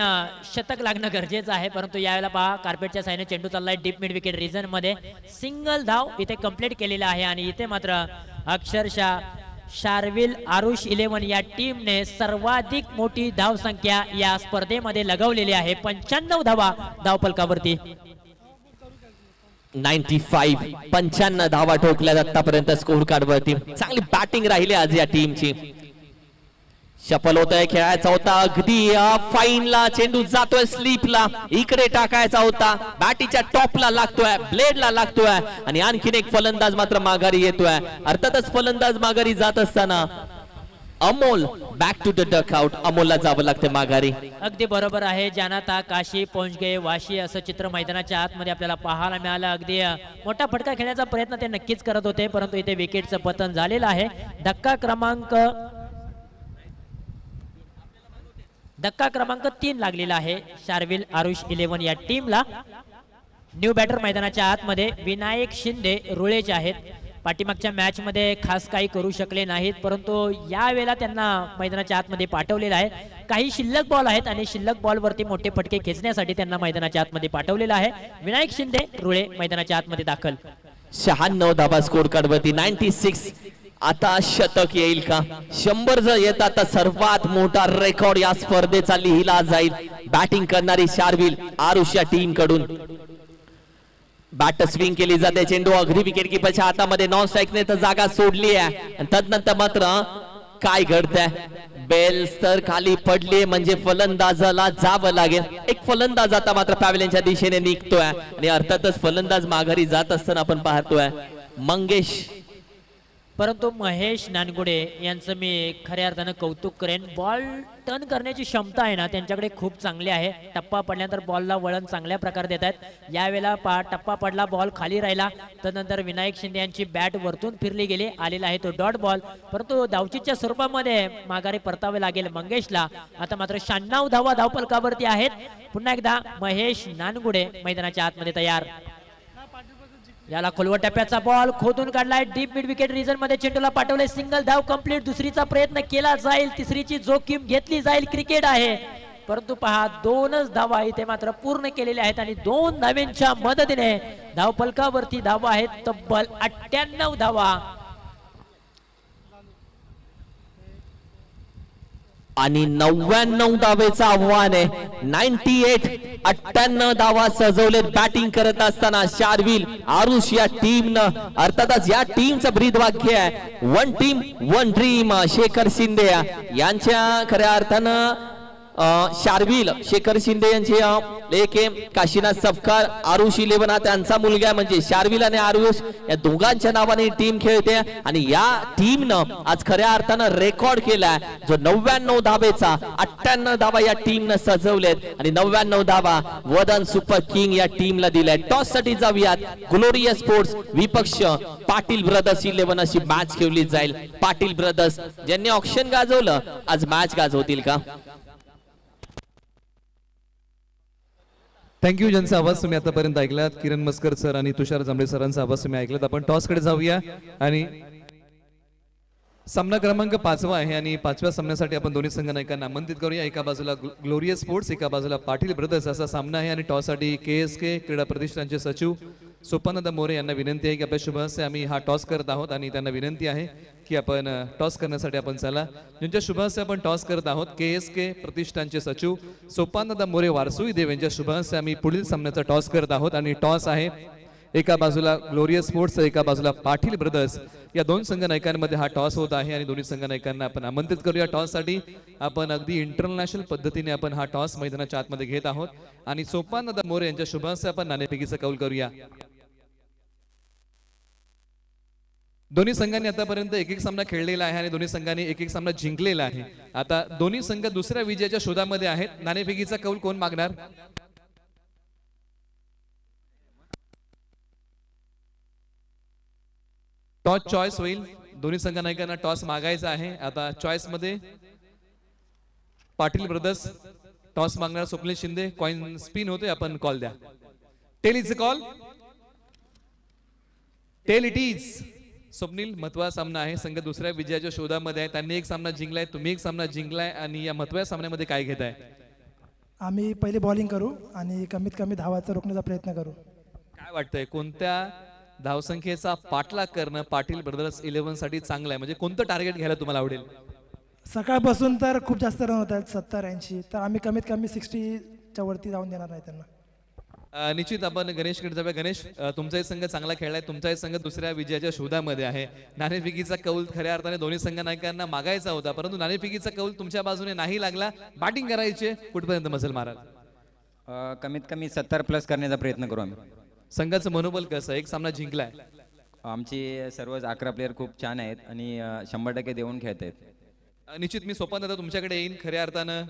शतक लागणं गरजेचं आहे. परंतु यावेळेला पहा कार्पेटच्या साईने चेंडू चाललाय डीप मिड विकेट रिजन मध्ये. सिंगल धाव इथे कंप्लीट केलेला आहे आणि इथे मात्र अक्षरशः शार्विल आरुष 11 या टीमने सर्वाधिक मोठी धावसंख्या या स्पर्धेमध्ये लगवलेली आहे. 95 धावा धावफलकावरती. 95 धावा ठोकल्या आतापर्यंत स्कोर कार्ड वरती. चांगली बॅटिंग राहिली आज या टीमची. शफल होत आहे, खेळायचा होता अगदी फाईनला. चेंडू जातोय स्लीपला, इकडे टाकायचा होता, बॅटीच्या टॉपला लागतोय, ब्लेडला लागतोय आणि आणखीन एक फलंदाज मात्र माघारी येतोय. अर्थातच फलंदाज माघारी जात असताना Amol back to the duck out. अमोलला जावं लागतं माघारी. अगदी बरोबर आहे. जानाता काशी पोंचगे वाशी असं चित्र मैदानाच्या आतमध्ये आपल्याला पाहायला मिळालं. अगदी मोठा फटका खेळण्याचा प्रयत्न ते नक्कीच करत होते परंतु इथे विकेटचं पतन झालेलं आहे. धक्का क्रमांक 3 लागलेला आहे शार्विल आरुष 11 या टीमला. न्यू बॅटर मैदानाच्या आतमध्ये विनायक शिंदे रुळेचे आहेत. पाठीमागच्या मॅच मध्ये खास काही करू शकले नाहीत परंतु या वेळेला त्यांना मैदानाच्या आतमध्ये पाठवलेलं आहे. काही शिल्लक बॉल आहेत आणि शिल्लक बॉल वरती मोठे फटके खेचण्यासाठी त्यांना मैदानाच्या आतमध्ये पाठवलेलं आहे. विनायक शिंदे रुळे मैदानाच्या आतमध्ये दाखल. 96 धावा स्कोर कार्ड वरती. 96. आता शतक येईल का? 100 जर येतात तर सर्वात मोठा रेकॉर्ड या स्पर्धेचा लिहिला जाईल. बॅटिंग करणारी शार्विल आरुष या टीम कडून बॅट स्विंग केली जाते. चेंडू अगदी विकेट किपरच्या हातामध्ये. नॉन स्ट्राईकने तर जागा सोडली आहे आणि तदनंतर मात्र काय घडतंय? बेल्स तर खाली पडली म्हणजे फलंदाजाला जावं लागेल. एक फलंदाज आता मात्र पॅव्हेलियनच्या दिशेने निघतोय आणि अर्थातच फलंदाज माघारी जात असताना आपण पाहतोय मंगेश. परंतु महेश नानगुडे यांचं मी खऱ्या अर्थानं कौतुक करेन. बॉल टर्न करण्याची क्षमता आहे ना त्यांच्याकडे खूप चांगली आहे. टप्पा पडल्यानंतर बॉलला वळण चांगल्या प्रकारे देत आहेत. यावेळेला टप्पा पडला, बॉल खाली राहिला, त्यानंतर विनायक शिंदे यांची बॅट वरतून फिरली गेली. आलेला आहे तो डॉट बॉल. परंतु धावचीच्या स्वरूपामध्ये माघारी परतावे लागेल मंगेशला. आता मात्र 96 धावा धावफलकावरती आहेत. पुन्हा एकदा महेश नानगुडे मैदानाच्या आतमध्ये तयार. याला खोलवट टप्प्याचा बॉल खोदून काढलाय डीप मिड विकेट रिजन मध्ये. चेंडूला पाठवले. सिंगल धाव कंप्लीट. दुसरीचा प्रयत्न केला जाईल, तिसरीची जोखीम घेतली जाईल. क्रिकेट आहे परंतु पहा 2च धावा इथे मात्र पूर्ण केलेल्या आहेत आणि 2 धावांच्या मदतीने धावफलकावरती धावा आहेत तब्बल 98 धावा. आणि 99 धावेचं आव्हान आहे. 98 धावा सजवलेत बॅटिंग करत असताना शार्विल आरुष या टीमनं, अर्थातच या टीमचं ब्रीद वाक्य आहे one team one dream. Shekhar Shinde यांच्या खऱ्या अर्थानं शार्विल शेखर शिंदे यांचे एक काशीनाथ सपकाळ आरुष 11 हा त्यांचा मुलगा आहे. म्हणजे शार्विल आणि आरुष या दोघांच्या नावाने टीम खेळते आणि या टीमनं आज खऱ्या अर्थानं रेकॉर्ड केलाय जो 99 धावेचा. 98 धावा या टीमनं सजवलेत आणि 99 धावा वदन सुपर किंग या टीमला दिलाय. टॉस साठी जाऊयात. ग्लोरियस स्पोर्ट्स विपक्ष पाटील ब्रदर्स 11 अशी मॅच खेळली जाईल. पाटील ब्रदर्स ज्यांनी ऑक्शन गाजवलं आज मॅच गाजवतील का? थँक्यू. ज्यांचा आवाज तुम्ही आतापर्यंत ऐकलात किरण मस्कर सर आणि तुषार जांभळे सरांचा आवाज तुम्ही ऐकलात. आपण टॉस कडे जाऊया आणि सामना क्रमांक 5वा आहे आणि 5व्या सामन्यासाठी आपण दोन्ही संघ नायकांना आमंत्रित करूया. एका बाजूला ग्लोरियस स्पोर्ट्स, एका बाजूला पाटील ब्रदर्स असा सामना आहे आणि टॉस साठी KSK क्रीडा प्रतिष्ठानचे सचिव सोपानदा मोरे यांना विनंती आहे की आपल्या शुभ हस्ते आम्ही हा टॉस करत आहोत आणि त्यांना विनंती आहे की आपण टॉस करण्यासाठी आपण चला. ज्यांच्या शुभ हस्ते आपण टॉस करत आहोत KSK प्रतिष्ठानचे सचिव सोपानदा मोरे वारसुई देव यांच्या शुभ हस्ते आम्ही पुढील सामन्याचा टॉस करत आहोत आणि टॉस आहे एका बाजूला ग्लोरियस स्पोर्ट्स, एका बाजूला पाटील ब्रदर्स. या दोन संघ नायकांमध्ये हा टॉस होत आहे आणि दोन्ही संघ नायकांना आपण आमंत्रित करूया. टॉस साठी आपण अगदी इंटरनॅशनल पद्धतीने आपण हा टॉस मैदानाच्या आतमध्ये घेत आहोत आणि सोपानदा मोरे यांच्या शुभ हस्ते आपण नाणेफेकीचा कौल करूया. दोन्ही संघांनी आतापर्यंत एक सामना खेळलेला आहे आणि दोन्ही संघांनी एक सामना जिंकलेला आहे. आता दोन्ही संघ दुसऱ्या विजयाच्या शोधामध्ये आहेत. नाणेफेकीचा कौल कोण मागणार? टॉस चॉईस होईल. दोन्ही संघ नायकांना टॉस मागायचा आहे. आता चॉईस मध्ये पाटील ब्रदर्स टॉस मागणार. स्वप्नील शिंदे कॉइन स्पिन होते, आपण कॉल द्या. Tail is a call. Tail it is. Swapnil, महत्वाचा सामना आहे. संघ दुसऱ्या विजयाच्या शोधामध्ये आहे. त्यांनी एक सामना जिंकलाय, तुम्ही एक सामना जिंकलाय आणि या महत्वाच्या सामन्यामध्ये काय घेताय? आम्ही पहिले बॉलिंग करू आणि कमीत कमी धावाचा रोखण्याचा प्रयत्न करू. काय वाटतंय कोणत्या धावसंख्येचा पाठलाग करणं पाटील ब्रदर्स 11 साठी चांगलं आहे? म्हणजे कोणतं टार्गेट घ्यायला तुम्हाला आवडेल? सकाळपासून तर खूप जास्त रन होत आहेत 70-80, तर आम्ही कमीत कमी 60च्या वरती जाऊन देणार नाही त्यांना. निश्चित आपण गणेशकडे जाऊया. गणेश, तुमचाही संघ चांगला खेळलाय, तुमचाही संघ दुसऱ्या विजयाच्या शोधामध्ये आहे. नाणेफेकीचा कौल खऱ्या अर्थाने दोन्ही संघ नायकांना मागायचा होता, परंतु नाणेफेकीचा कौल तुमच्या बाजूने नाही लागला. बॅटिंग करायची, कुठपर्यंत मजल माराल? कमीत कमी 70+ करण्याचा प्रयत्न करू आम्ही. संघाचं मनोबल कसं? एक सामना जिंकलाय. आमचे सर्व 11 प्लेयर खूप छान आहेत आणि 100% देऊन खेळत आहेत. निश्चित मी सोपान दादा तुमच्याकडे येईन. खऱ्या अर्थानं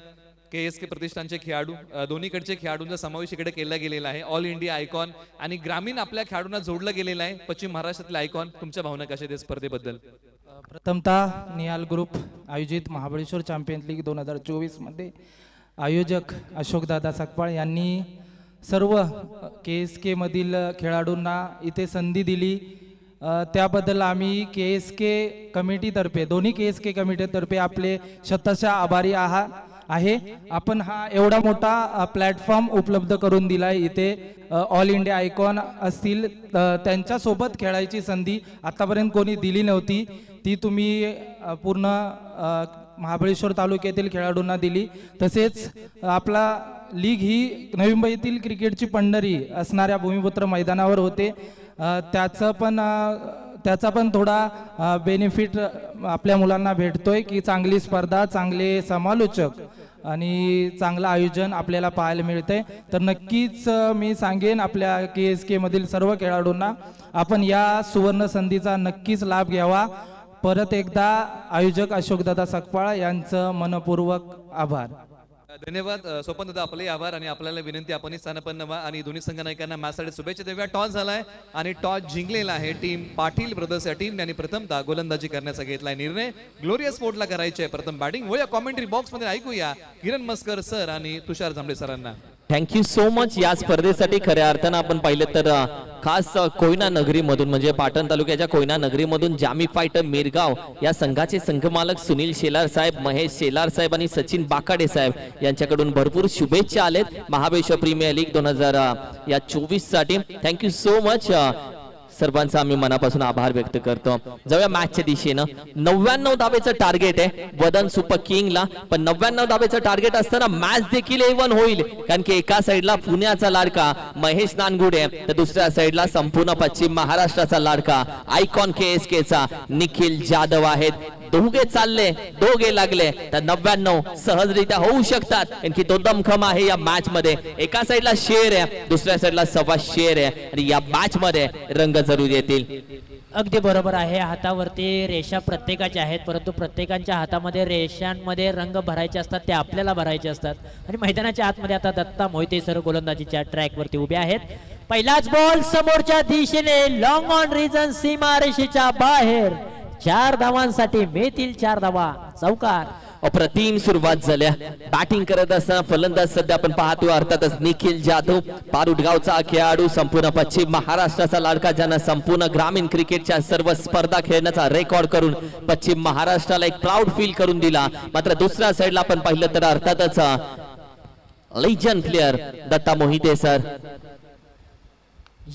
KSK प्रतिष्ठानचे खेळाडू, दोन्हीकडचे खेळाडूंचा समावेश इकडे केला गेलेला आहे. ऑल इंडिया आयकॉन आणि ग्रामीण आपल्या खेळाडूंना जोडलं गेलेलं आहे. पश्चिम महाराष्ट्रातले आयकॉन. तुमच्या भावना कशा आहेत स्पर्धेबद्दल? प्रथमतः निहाल ग्रुप आयोजित महाबळेश्वर चॅम्पियन्स लीग 2024 मध्ये आयोजक अशोकदादा सकपाळ यांनी सर्व KSK मधील खेळाडूंना इथे संधी दिली, त्याबद्दल आम्ही KSK कमिटीतर्फे, दोन्ही KSK कमिटीतर्फे आपले शतशः आभारी आहे. आपण हा एवढा मोठा प्लॅटफॉर्म उपलब्ध करून दिलाय. इथे ऑल इंडिया आयकॉन असतील, त्यांच्यासोबत खेळायची संधी आतापर्यंत कोणी दिली नव्हती, ती तुम्ही पूर्ण महाबळेश्वर तालुक्यातील खेळाडूंना दिली. तसेच आपला लीग ही नवी मुंबईतील क्रिकेटची पंढरी असणाऱ्या भूमिपुत्र मैदानावर होते. त्याचा पण थोडा बेनिफिट आपल्या मुलांना भेटतोय की चांगली स्पर्धा, चांगले समालोचक आणि चांगलं आयोजन आपल्याला पाहायला मिळतंय. तर नक्कीच मी सांगेन आपल्या KSK मधील सर्व खेळाडूंना आपण या सुवर्ण संधीचा नक्कीच लाभ घ्यावा. परत एकदा आयोजक अशोकदादा सकपाळ यांचं मनपूर्वक आभार. धन्यवाद सोपान दादा, आपले आभार आणि आपल्याला विनंती आपण स्थानपन्न व्हा आणि दोन्ही संघ नायकांना मॅचसाठी शुभेच्छा देऊया. टॉस झालाय आणि टॉस जिंकलेला आहे टीम पाटील ब्रदर्स या टीम यांनी प्रथमतः गोलंदाजी करण्याचा घेतलाय निर्णय. ग्लोरियस स्पोर्टला करायचे आहे प्रथम बॅटिंग. होया कॉमेंट्री बॉक्स मध्ये ऐकूया किरण मस्कर सर आणि तुषार जांभळे सरांना. Thank you so much. या स्पर्धेसाठी खऱ्या अर्थानं आपण पाहिलं तर खास कोयना नगरी मधून म्हणजे पाटण तालुक्याच्या कोयना नगरी मधून जामी फायटर मिरगाव या संघाचे संघमालक सुनील शेलार साहेब, महेश शेलार साहेब आणि सचिन बाकाडे साहेब यांच्याकडून भरपूर शुभेच्छा आलेत महाबळेश्वर प्रीमियर लीग 2024 साठी. Thank you so much. सर्वांचा आम्ही मनापासून आभार व्यक्त करतो. जाऊया मॅचच्या दिशेनं. 99 धावेचं टार्गेट आहे वदन सुपर किंगला, पण 99 धावेचं टार्गेट असताना मॅच देखील A1 होईल, कारण की एका साईडला पुण्याचा लाडका महेश नानगुडे तर दुसऱ्या साईडला संपूर्ण पश्चिम महाराष्ट्राचा लाडका आयकॉन KSKचा निखिल जाधव आहेत. दोघे चालले दोघे लागले तर 99 सहजरित्या होऊ शकतात, कारण की तो दमखम आहे या मॅच मध्ये. एका साईडला शेर आहे, दुसऱ्या साईडला सव्वा शेर आहे, आणि या मॅच मध्ये रंग जरूर येतील. अगदी बरोबर आहे. हातावरती रेषा प्रत्येकाच्या आहेत, परंतु प्रत्येकाच्या हातामध्ये रेषांमध्ये रंग भरायचे असतात, ते आपल्याला भरायचे असतात. आणि मैदानाच्या आतमध्ये आता दत्ता मोहिते सर गोलंदाजीच्या ट्रॅक वरती उभे आहेत. पहिलाच बॉल समोरच्या दिशेने लॉंग ऑन रिजन सीमारेषेच्या बाहेर. 4 धावांसाठी मिळतील 4 धावा. चौकार. अप्रतिम सुरुवात झाल्या. बॅटिंग करत असताना फलंदाज सध्या आपण पाहतो अर्थातच निखिल जाधव, पारुटगावचा खेळाडू, संपूर्ण पश्चिम महाराष्ट्राचा लाडका, ज्यानं संपूर्ण ग्रामीण क्रिकेटच्या सर्व स्पर्धा खेळण्याचा रेकॉर्ड करून पश्चिम महाराष्ट्राला एक प्राऊड फील करून दिला. मात्र दुसऱ्या साईडला आपण पाहिलं तर अर्थातच legend player Datta Mohite sir.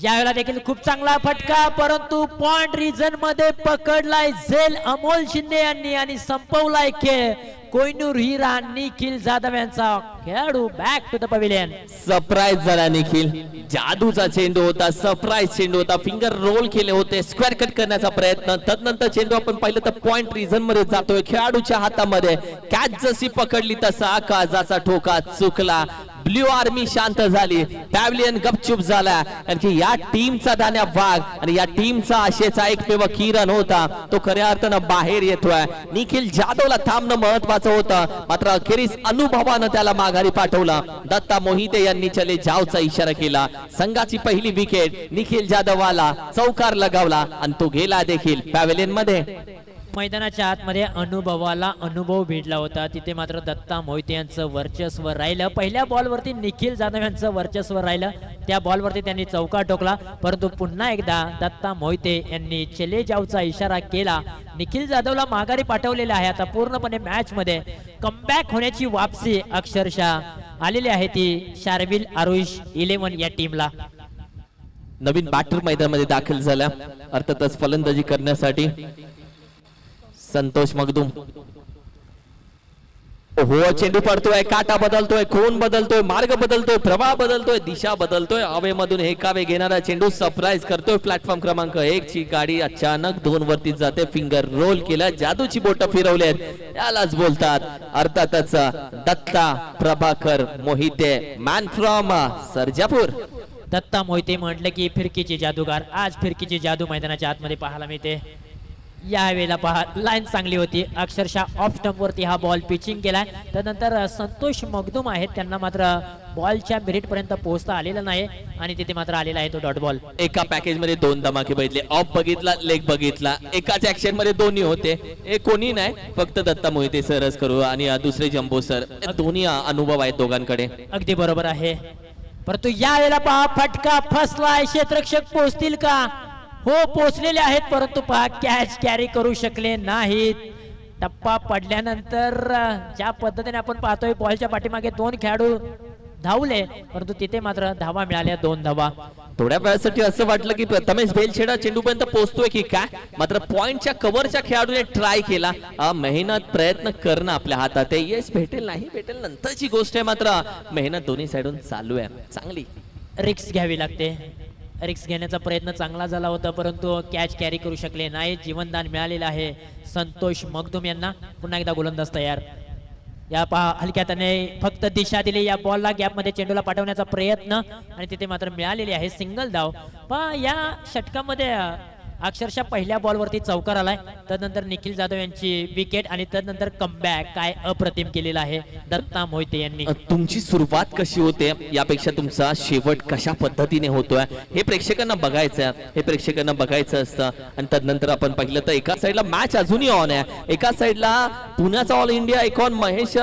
यावेळेला देखील खूप चांगला फटका, परंतु पॉइंट रिजन मध्ये पकडलाय झेल अमोल शिंदे यांनी आणि संपवलाय खेळ. कोहिनूर हिरा निखिल जाधव यांचा खेळाडू back to the pavilion. Surprise झाला निखिल. जादूचा चेंडू होता, सरप्राईज चेंडू होता, फिंगर रोल केले होते, स्क्वेअर कट करण्याचा प्रयत्न, तदनंतर चेंडू आपण पाहिलं तर पॉइंट रिजन मध्ये जातोय. खेळाडूच्या हातामध्ये कॅच जशी पकडली तसा आकाशाचा ठोका चुकला. ब्ल्यू आर्मी शांत झाली, पॅव्हलियन गपचूप झाला, आणखी या टीमचा धान्या वाघ आणि या टीमचा आशेचा एकमेव किरण होता तो खऱ्या अर्थानं बाहेर येतोय. निखिल जाधवला थांबणं महत्वाचं होतं, मात्र अखेरीस अनुभवानं त्याला माघारी पाठवला. दत्ता मोहिते यांनी चले जावचा इशारा केला. संघाची पहिली विकेट निखिल जाधवला चौकार लगावला आणि तो गेला देखील पॅव्हलियन मध्ये. मैदानाच्या आतमध्ये अनुभवाला अनुभव भेटला होता, तिथे मात्र दत्ता मोहिते यांचं वर्चस्व राहिलं. पहिल्या बॉलवरती निखिल जाधव यांचं वर्चस्व राहिलं, त्या बॉलवरती त्यांनी चौकार ठोकला, परंतु पुन्हा एकदा दत्ता मोहिते यांनी चले जावचा इशारा केला. निखिल जाधवला माघारी पाठवलेला आहे. आता पूर्णपणे मॅच मध्ये कमबॅक होण्याची वापसी अक्षरशः आलेली आहे ती शार्विल आरुष 11 या टीमला. नवीन बॅटर मैदानामध्ये दाखल झाला अर्थातच फलंदाजी करण्यासाठी संतोष मगदूम. हो, चेंडू पडतोय, काटा बदलतोय, खून बदलतोय, मार्ग बदलतोय, प्रवाह बदलतोय, दिशा बदलतोय. हवेमधून हेकावे घेणारा चेंडू सरप्राईज करतोय. प्लॅटफॉर्म क्रमांक 1 ची गाडी अचानक 2 वरती जाते. फिंगर रोल केला, जादूची बोट फिरवलेत, यालाच बोलतात अर्थातच दत्ता प्रभाकर मोहिते, मॅन फ्रॉम सर्जापूर. दत्ता मोहिते म्हटलं की फिरकीचे जादूगार. आज फिरकीची जादू मैदानाच्या आतमध्ये पाहायला मिळते. यावेळेला पहा, लाईन चांगली होती, अक्षरशः ऑफ स्टंप वरती हा बॉल पिचिंग केलाय. त्यानंतर संतोष मगदूम आहेत, त्यांना मात्र बॉलच्या मिरिट पर्यंत पोहोचता आलेला नाही आणि तिथे मात्र आलेला आहे तो डॉट बॉल. एका पॅकेज मध्ये 2 धमाके बघितले, ऑफ बघितला, लेग बघितला. एकाच ऍक्शन मध्ये दोन्ही होते. हे कोणी नाही, फक्त दत्ता मोहिते सरच करू आणि दुसरे जंबो सर. दोन्ही अनुभव आहेत दोघांकडे. अगदी बरोबर आहे, परंतु यावेळेला पहा फटका फसलाय. क्षेत्ररक्षक पोहोचतील का? हो, पोहोचलेले आहेत, परंतु पहा कॅच कॅरी करू शकले नाहीत. टप्पा पडल्यानंतर ज्या पद्धतीने आपण पाहतोय बॉलच्या पाठीमागे 2 खेळाडू धावले, परंतु तिथे मात्र धावा मिळाल्या, 2 धावा. थोड्या वेळासाठी असं वाटलं की प्रथमेश बेलछेडा चेंडू पर्यंत पोहोचतोय की काय, मात्र पॉइंटच्या कव्हरच्या खेळाडूने ट्राय केला. मेहनत प्रयत्न करणं आपल्या हातात आहे. यश भेटेल नाही भेटेल नंतरची गोष्ट आहे, मात्र मेहनत दोन्ही साइडून चालू आहे. चांगली रिक्स घ्यावी लागते. रिक्स घेण्याचा प्रयत्न चांगला झाला होता, परंतु कॅच कॅरी करू शकले नाही. जीवनदान मिळालेलं आहे संतोष मगदूम यांना. पुन्हा एकदा गोलंदाज तयार. या पहा हलक्याने फक्त दिशा दिली या बॉलला, गॅपमध्ये चेंडूला पाठवण्याचा प्रयत्न आणि तिथे मात्र मिळालेली आहे सिंगल धाव. पहा या षटकामध्ये अक्षरशः पहिल्या बॉलवरती चौकार आलाय, तदनंतर निखिल जाधव यांची विकेट आणि तदनंतर कमबॅक काय अप्रतिम केलेला आहे दत्ता मोहिते यांनी. तुमची सुरुवात कशी होते यापेक्षा तुमचा शेवट कशा पद्धतीने होतोय हे प्रेक्षकांना बघायचं, हे प्रेक्षकांना बघायचं असतं. आणि तदनंतर आपण पाहिलं तर एका साईडला मॅच अजूनही ऑन आहे, एका साईडला पुण्याचा all India icon Mahesh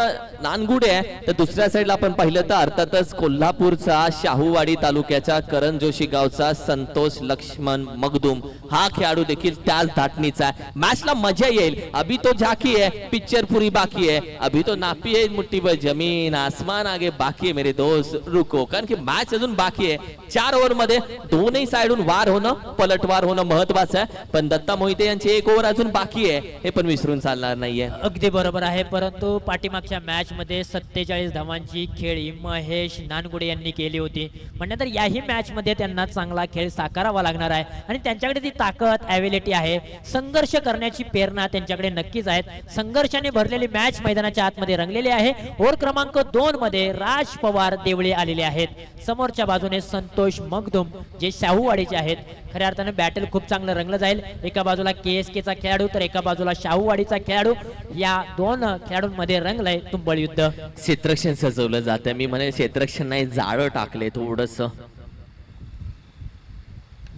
Nangude आहे, तर दुसऱ्या साईडला आपण पाहिलं तर अर्थातच कोल्हापूरचा शाहूवाडी तालुक्याच्या करण जोशी गावचा संतोष लक्ष्मण मगदूम हा खेळाडू देखील त्याच धाटणीचा आहे. मॅचला मजा येईल. अभी तो झाकी है, पिक्चर पूरी बाकी है. अभी तो नापी है मुट्ठी भर जमीन आसमान आगे बाकी है मेरे दोस्त रुको. कारण की मॅच अजून बाकी आहे. 4 ओव्हर मध्ये दोन्ही साइडून वार होणं, पलटवार होणं महत्वाचं आहे. पण दत्ता मोहिते यांची 1 ओव्हर अजून बाकी आहे, हे पण विसरून चालणार नाहीये. अगदी बरोबर आहे. परंतु पाठीमागच्या मॅच मध्ये 47 धावांची खेळी महेश नानगुडे यांनी केली होती. म्हणण्यातर याही मॅच मध्ये त्यांना चांगला खेळ साकारावा लागणार आहे आणि त्यांच्याकडे ती ताकद ॲबिलिटी आहे. संघर्ष करण्याची प्रेरणा त्यांच्याकडे नक्कीच आहेत. संघर्षाने भरलेली मॅच मैदानाच्या आतमध्ये रंगलेली आहे. ओव्हर क्रमांक 2 मध्ये राज पवार देवळे आलेले आहेत. समोरच्या बाजूने संतोष मगदुम जे शाहूवाडीचे आहेत. खऱ्या अर्थाने बॅटल खूप चांगलं रंगलं जाईल. एका बाजूला KSK चा खेळाडू तर एका बाजूला शाहूवाडीचा खेळाडू. या दोन खेळाडूंमध्ये रंगलंय तुंबळ युद्ध. क्षेत्ररक्षण सजवलं जातं. मी म्हणे क्षेत्ररक्षण नाही, जाळं टाकले थोडस.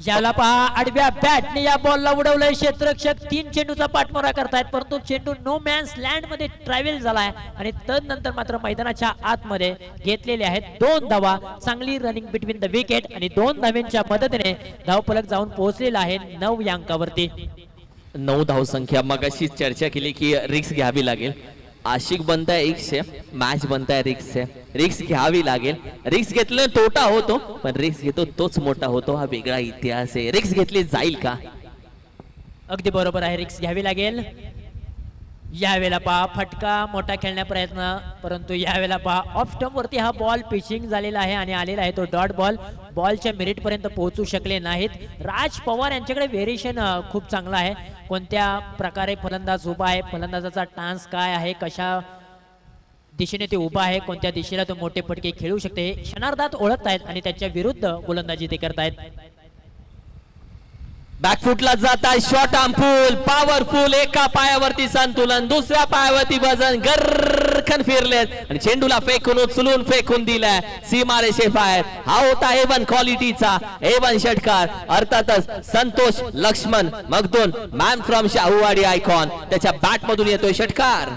याला पहा आडव्या बॅटने या बॉलला उडवलंय. क्षेत्ररक्षक 3 चेंडूचा पाठमारा करतायत, परंतु चेंडू नो मॅन्स लँड मध्ये ट्रॅव्हल झालाय आणि तदनंतर मात्र मैदानाच्या आतमध्ये घेतलेले आहेत 2 धावा. चांगली रनिंग बिटवीन द विकेट आणि 2 धावांच्या मदतीने धावफलक जाऊन पोहोचलेला आहे 9 या अंकावरती. 9 धावसंख्या. मग अशी चर्चा केली की रिक्स घ्यावी लागेल. आशिक बनताय 100, मॅच बनताय रिक्स आहे. रिक्स घ्यावी लागेल. रिक्स घेतलं तोटा होतो, पण रिक्स घेतो तोच मोठा होतो. हा वेगळा इतिहास आहे. रिक्स घेतली जाईल का? अगदी बरोबर आहे, रिक्स घ्यावी लागेल. यावेळेला पहा फटका मोठा खेळण्या प्रयत्न, परंतु यावेळेला पहा ऑफ स्टंप वरती हा बॉल पिचिंग झालेला आहे आणि आलेला आहे तो डॉट बॉल. बॉलच्या मेरिट पर्यंत पोहोचू शकले नाहीत. राज पवार यांच्याकडे व्हेरिएशन खूप चांगला आहे. कोणत्या प्रकारे फलंदाज उभा आहे, फलंदाजाचा टान्स काय आहे, कशा दिशेने ते उभा आहे, कोणत्या दिशेला तो मोठे फटके खेळू शकते हे क्षणार्धात ओळखतायत आणि त्याच्या विरुद्ध गोलंदाजी ते करतायत. बॅकफुटला जात आहे. शॉर्ट आर्म फुल पॉवरफुल. एका पायावरती संतुलन, दुसऱ्या पायावरती वजन, गरखन फिरलेत आणि चेंडूला फेकून उचलून फेकून दिलाय सीमारेषे बाहेर. हा होता A1 क्वालिटीचा A1 षटकार. अर्थातच Santosh Laxman Magdum man from Shahuwadi icon त्याच्या बॅट मधून येतोय षटकार.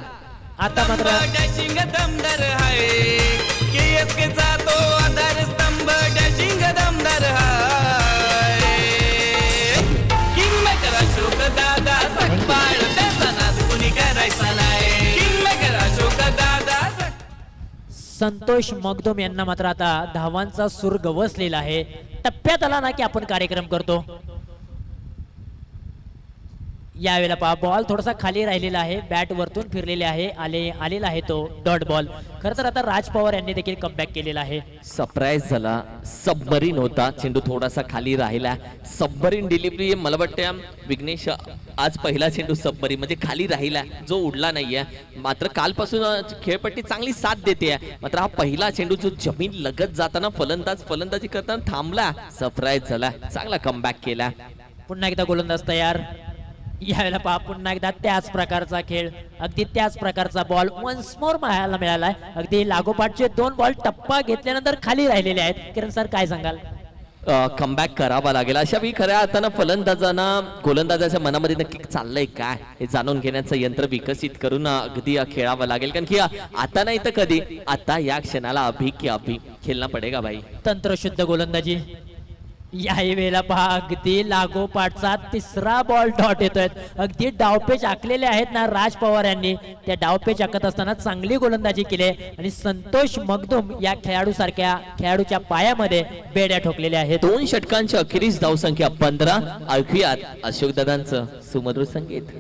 आता मात्र संतोष मगदुम यांना मात्र आता धावांचा सूर गवसलेला आहे. टप्प्यात आला ना की आपण कार्यक्रम करतो. यावेळेला पहा बॉल थोडासा खाली राहिलेला आहे, बॅट वरतून फिरलेले आहे, आलेला आहे तो डॉट बॉल. खर तर आता राज पवार यांनी देखील कमबॅक केलेला आहे. सरप्राईज झाला. सबमरीन होता, चेंडू थोडासा खाली राहिला. Submarine delivery. मला वाटतं विघ्नेश आज पहिला चेंडू सबमरीन म्हणजे खाली राहिला, जो उडला नाहीये. मात्र कालपासून खेळपट्टी चांगली साथ देते. मात्र हा पहिला चेंडू जो जमीन लगत जाताना फलंदाजी करताना थांबला. सरप्राईज झाला, चांगला कमबॅक केला. पुन्हा एकदा गोलंदाज तयार. यावेळेला पहा पुन्हा एकदा त्याच प्रकारचा खेळ, अगदी त्याच प्रकारचा बॉल वन्स मोर पाहायला मिळालाय. अगदी लागोपाठचे 2 बॉल टप्पा घेतल्यानंतर खाली राहिलेले आहेत. किरण सर काय सांगाल? कमबॅक करावा लागेल. अशा वेळी खऱ्या अर्थानं फलंदाजांना गोलंदाजाच्या मनामध्ये नक्की चाललंय काय हे जाणून घेण्याचं यंत्र विकसित करून अगदी खेळावं लागेल. कारण की आता नाही तर कधी, आता या क्षणाला अभी की अभी खेळणं पडेगा भाई. तंत्रशुद्ध गोलंदाजी. याही वेळेला पहा अगदी लागोपाठचा 3रा बॉल डॉट येतोय. अगदी डावपेच आखलेले आहेत ना राज पवार यांनी. त्या डावपेच आखत असताना चांगली गोलंदाजी केली आणि संतोष मगदुम या खेळाडू सारख्या खेळाडूच्या पायामध्ये बेड्या ठोकलेल्या आहेत. 2 षटकांच्या अखेरीस धावसंख्या 15. ऐकूयात अशोक दादांचं सुमधुर संगीत.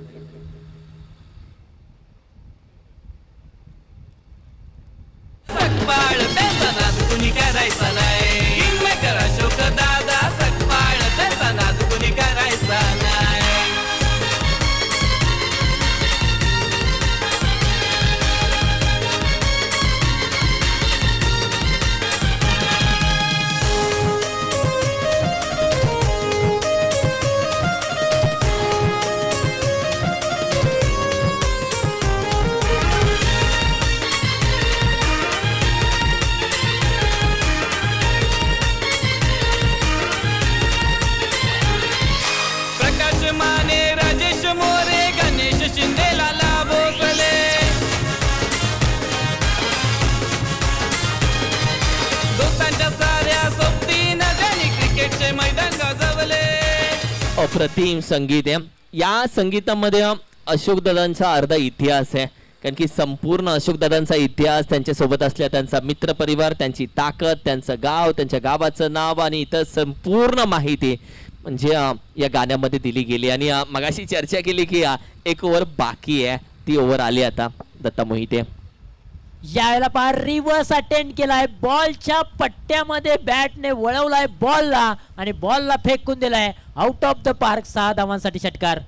अप्रतिम संगीत आहे. या संगीतामध्ये अशोक दादांचा अर्धा इतिहास आहे, कारण की संपूर्ण अशोक दादांचा इतिहास, त्यांच्यासोबत असलेला त्यांचा मित्रपरिवार, त्यांची ताकद, त्यांचं गाव, त्यांच्या गावाचं नाव आणि इतर संपूर्ण माहिती म्हणजे या गाण्यामध्ये दिली गेली. आणि मगाशी चर्चा केली की एक ओव्हर बाकी आहे, ती ओव्हर आली आता. दत्ता मोहिते यावेळेला पहा रिव्हर्स अटेंड केलाय, बॉलच्या पट्ट्यामध्ये बॅटने वळवलाय बॉलला आणि बॉलला फेकून दिलाय आउट ऑफ द पार्क. 6 धावांसाठी षटकार.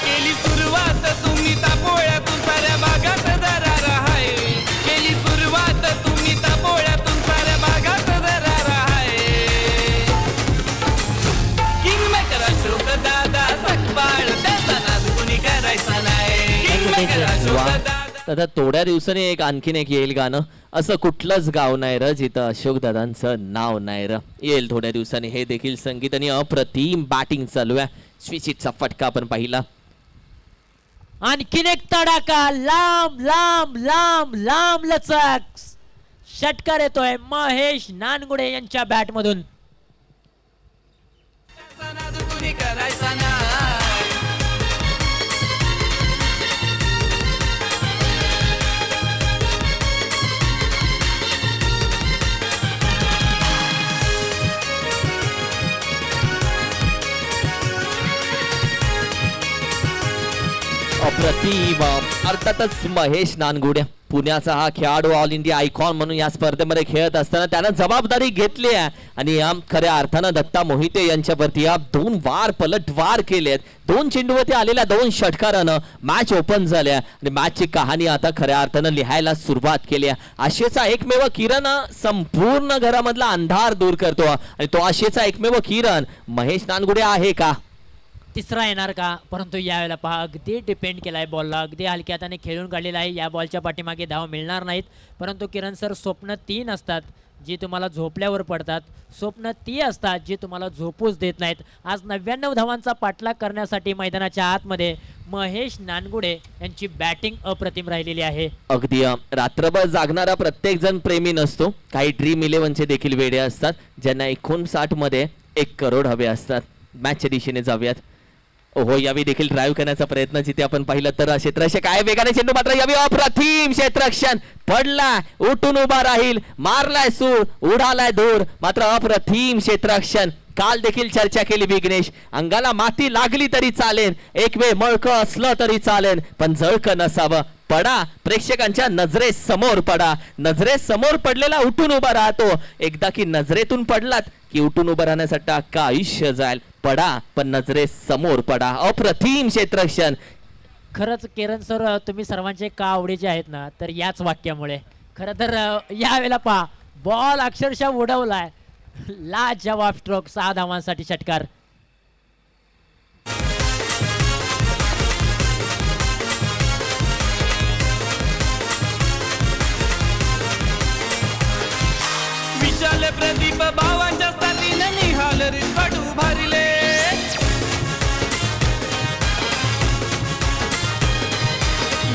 केली सुरुवात तुम्ही तापोळ्यातून साऱ्या भागात दरार आहे. केली सुरुवात तुम्ही तापोळ्यातून साऱ्या भागात दरार आहे. किंगमेकर अशोक दादा सकबाळ, त्याचा नाद कुणी करायचा नाही. किंगमेकर अशोक दादा. आता थोड्या दिवसांनी आणखीन एक येईल गाणं, असं कुठलंच गाव नाही र जिथं अशोक दादांचं नाव नाही र. येईल थोड्या दिवसांनी हे देखील संगीत. आणि अप्रतिम बॅटिंग चालू आहे. स्विचिटचा फटका आपण पाहिला. आणखीन एक तडाका, लांब लांब लांब लांब लचक षटकार येतोय महेश नानगुडे यांच्या बॅट मधून. त्याचा नाद कुणी करायचा नाही. अप्रतिम. अर्थातच महेश नानगुडे पुण्याचा हा खेळाडू ऑल इंडिया आयकॉन म्हणून या स्पर्धेमध्ये खेळत असताना त्यानं जबाबदारी घेतली आहे आणि खऱ्या अर्थानं दत्ता मोहिते यांच्यावरती 2 वार पलटवार केलेत. 2 चेंडूवरती आलेल्या 2 षटकारानं मॅच ओपन झाल्या आणि मॅचची कहाणी आता खऱ्या अर्थानं लिहायला सुरुवात केली आहे. आशेचा एकमेव किरण संपूर्ण घरामधला अंधार दूर करतो आणि तो आशेचा एकमेव किरण महेश नानगुडे आहे का? तिसरा येणार का? परंतु यावेळेला पहा अगदी डिपेंड केलाय बॉलला, अगदी हलक्या हाताने खेळून काढलेला आहे. या बॉलच्या पाठीमागे धाव मिळणार नाहीत. परंतु किरण सर, स्वप्न 3 असतात जी तुम्हाला झोपल्यावर पडतात, स्वप्न ती असतात जी तुम्हाला झोपूच देत नाहीत. आज 99 धावांचा पाठलाग करण्यासाठी मैदानाच्या आतमध्ये महेश नानगुडे यांची बॅटिंग अप्रतिम राहिलेली आहे. अगदी रात्रभर जागणारा प्रत्येक जण प्रेमी नसतो. काही ड्रीम 11चे देखील वेडे असतात ज्यांना 59 मध्ये 1 करोड हवे असतात. मॅचच्या दिशेने जाऊयात. ओहो, यावी देखील ड्राईव्ह करण्याचा प्रयत्न जिथे आपण पाहिलं तर क्षेत्ररक्षक काय वेगाने चेंडू मात्र यावी अप्रतिम क्षेत्ररक्षण पडला, उठून उभा राहील, मारलाय सूर, उडालाय दूर, मात्र अप्रतिम क्षेत्ररक्षण. काल देखील चर्चा केली विघ्नेश, अंगाला माती लागली तरी चालेल, एक वेळ मळकं असलं तरी चालेल, पण जळकं नसावं. पडा, प्रेक्षकांच्या नजरेसमोर पडा. नजरेसमोर पडलेला उठून उभा राहतो. एकदा की नजरेतून पडलात की उठून उभं राहण्यासाठी अख्खा आयुष्य जाईल. पडा पण नजरेसमोर पडा. अप्रतिम क्षेत्ररक्षण. खरंच किरण सर, तुम्ही सर्वांचे का आवडीचे आहेत ना, तर याच वाक्यामुळे. खरं तर यावेळेला पहा बॉल अक्षरशः उडवलाय, लाजवाब स्ट्रोक. 6 धावांसाठी षटकार. विशाल प्रदीप भावांच्या साथीने निहाल रिसॉर्ट उभारले.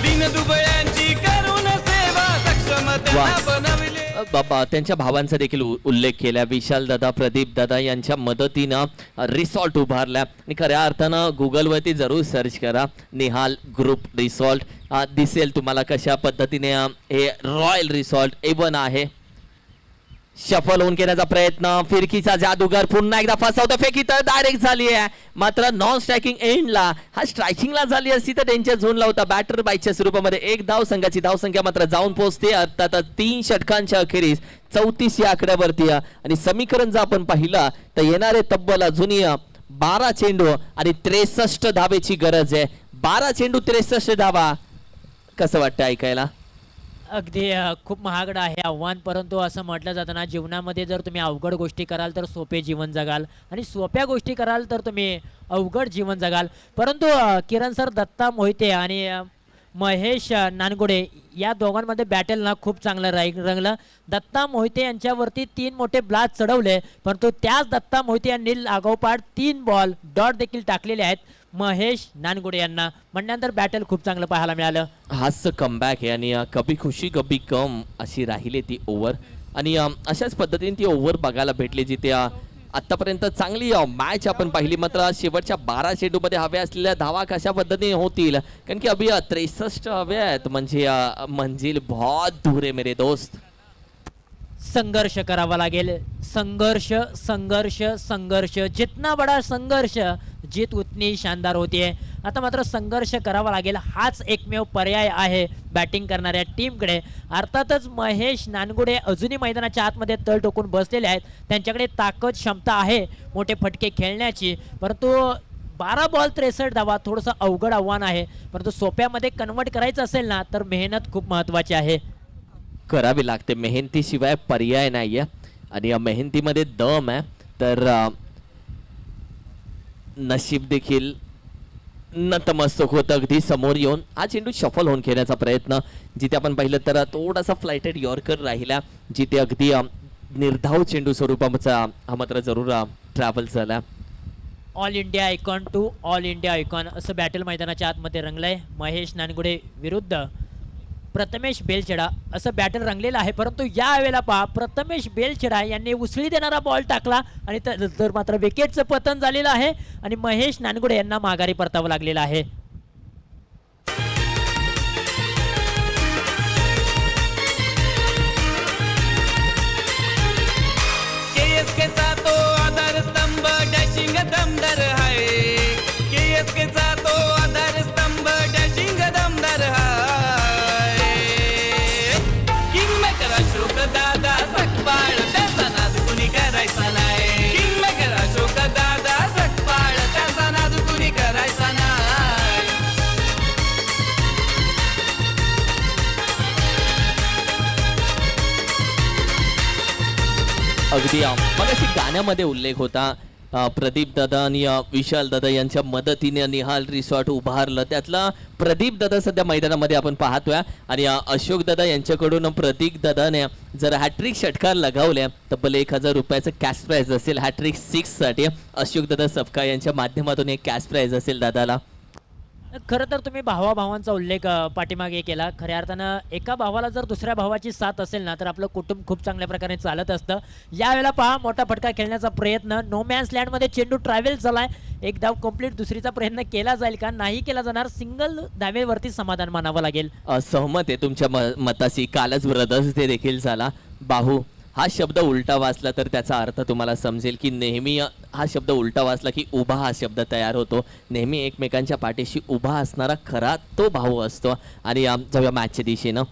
दिन दुबळ्यांची करून सेवा सक्षम त्यांना बनविले. बाबा, त्यांच्या भावांचा देखील उल्लेख केला. विशाल दादा, प्रदीप दादा यांच्या मदतीनं रिसॉर्ट उभारल्या आणि खऱ्या अर्थानं गुगलवरती जरूर सर्च करा निहाल ग्रुप रिसॉर्ट. दिसेल तुम्हाला कशा पद्धतीने हे रॉयल रिसॉर्ट A1 आहे. शफल होऊन घेण्याचा प्रयत्न, फिरकीचा जादूगर पुन्हा एकदा फसवतो. फेकी तर डायरेक्ट झाली आहे, मात्र नॉन स्ट्रायकिंग एंडला. हा स्ट्रायकिंगला झाली असती तर त्यांच्या झोनला होता. बॅटर बायच्या स्वरूपामध्ये 1 धाव. संघाची धावसंख्या मात्र जाऊन पोहोचते अर्थात 3 षटकांच्या अखेरीस 34 या आकड्यावरती. आणि समीकरण जर आपण पाहिलं तर येणारे तब्बल अजूनही 12 चेंडू आणि 63 धावेची गरज आहे. 12 चेंडू 63 धावा. कसं वाटतं ऐकायला? अगदी खूप महागडं आहे आव्हान. परंतु असं म्हटलं जातं ना, जीवनामध्ये जर तुम्ही अवघड गोष्टी कराल तर सोपे जीवन जगाल आणि सोप्या गोष्टी कराल तर तुम्ही अवघड जीवन जगाल. परंतु किरण सर, दत्ता मोहिते आणि महेश नानगुडे या दोघांमध्ये बॅटल ना खूप चांगलं रंगलं. दत्ता मोहिते यांच्यावरती 3 मोठे ब्लास्ट चढवले, परंतु त्याच दत्ता मोहिते यांनी लागोपाठ 3 बॉल डॉट देखील टाकलेले आहेत महेश नानगुडे यांना. म्हणल्यानंतर बॅटल खूप चांगलं पाहायला मिळालं. हाच कमबॅक आहे आणि कभी खुशी कभी गम अशी राहिली ती ओव्हर. आणि अशाच पद्धतीने ती ओव्हर बघायला भेटली जिथे आतापर्यंत चांगली मॅच आपण पाहिली, मात्र शेवटच्या 12 चेंडूमध्ये हव्या असलेल्या धावा कशा पद्धतीने होतील, कारण की अभि 63 हवे आहेत, म्हणजे मंजिल बहुत दूर आहे मेरे दोस्त. संघर्ष करावा लागेल, संघर्ष संघर्ष संघर्ष, जितना बडा संघर्ष जीत उतनी शानदार होतीये. आता मात्र संघर्ष करावा लागेल, हाच एकमेव पर्याय आहे बॅटिंग करणाऱ्या टीमकडे. अर्थातच महेश नानगुडे अजूनही मैदानाच्या आतमध्ये तळ टोकून बसलेले आहेत, त्यांच्याकडे ताकद क्षमता आहे मोठे फटके खेळण्याची, परंतु 12 बॉल 63 धावा थोडंसं अवघड आव्हान आहे, परंतु सोप्यामध्ये कन्वर्ट करायचं असेल ना तर मेहनत खूप महत्वाची आहे, करावी लागते. मेहनतीशिवाय पर्याय नाहीये आणि या मेहनतीमध्ये दम आहे, तर नशीब देखील नतमस्तक होतं अगदी समोर येऊन. हा चेंडू शफल होऊन खेळण्याचा प्रयत्न, जिथे आपण पाहिलं तर थोडासा फ्लायटेड यॉर्कर राहिला, जिथे अगदी निर्धाव चेंडू स्वरूपाचा हा मात्र जरूर ट्रॅव्हल झाला. All India icon to all India icon असं बॅटल मैदानाच्या आतमध्ये रंगलंय. महेश नानगुडे विरुद्ध प्रथमेश बेलछेडा असं बॅटल रंगलेलं आहे, परंतु या वेळेला पहा प्रथमेश बेलछेडा यांनी उसळी देणारा बॉल टाकला आणि तर मात्र विकेटचं पतन झालेलं आहे आणि महेश नानगुडे यांना माघारी परतावं लागलेलं आहे. KSK चा तो आधारस्तंभ डॅशिंग दमदार आहे, KSK चा तो आधारस्तंभ डॅशिंग दमदार आहे. किंगमेकर अशोक दादा सकपाळ, त्याचा नाद कुणी करायचा नाही. किंगमेकर अशोक दादा सकपाळ, त्याचा नाद कुणी करायचा नाही. अगदी मगाशी गाण्यामध्ये उल्लेख होता प्रदीप दादा आणि विशाल दादा यांच्या मदतीने निहाल रिसॉर्ट उभारलं, त्यातला प्रदीप दादा सध्या मैदानामध्ये आपण पाहतोय आणि अशोक दादा यांच्याकडून प्रतीक दादाने जर हॅट्रिक षटकार लगावल्या तब्बल 1000 रुपयाचं कॅश प्राइज असेल. हॅट्रिक 6 साठी अशोक दादा सपका यांच्या माध्यमातून एक कॅश प्राइज असेल दादाला. खरं तर तुम्ही भावाभावांचा उल्लेख पाठीमागे केला. खऱ्या अर्थानं एका भावाला जर दुसऱ्या भावाची साथ असेल ना तर आपलं कुटुंब खूप चांगल्या प्रकारे चालत असतं. यावेळेला पहा मोठा फटका खेळण्याचा प्रयत्न, नो मॅन्स लँडमध्ये चेंडू ट्रॅव्हल झालाय, एक धाव कंप्लीट, दुसरीचा प्रयत्न केला जाईल का, नाही केला जाणार, सिंगल धावेवरती समाधान मानावं लागेल. सहमत आहे तुमच्या मताशी. कालच ब्रदर्स डे देखील झाला. बाहू हा शब्द उलटा वाचला तर त्याचा अर्थ तुम्हाला समजेल की नेहमी हा शब्द उलटा वाचला की उभा हा शब्द तयार होतो. नेहमी एकमेकांच्या पाठीशी उभा असणारा खरा तो भाऊ असतो. आणि जाऊया मॅचच्या दिशेनं.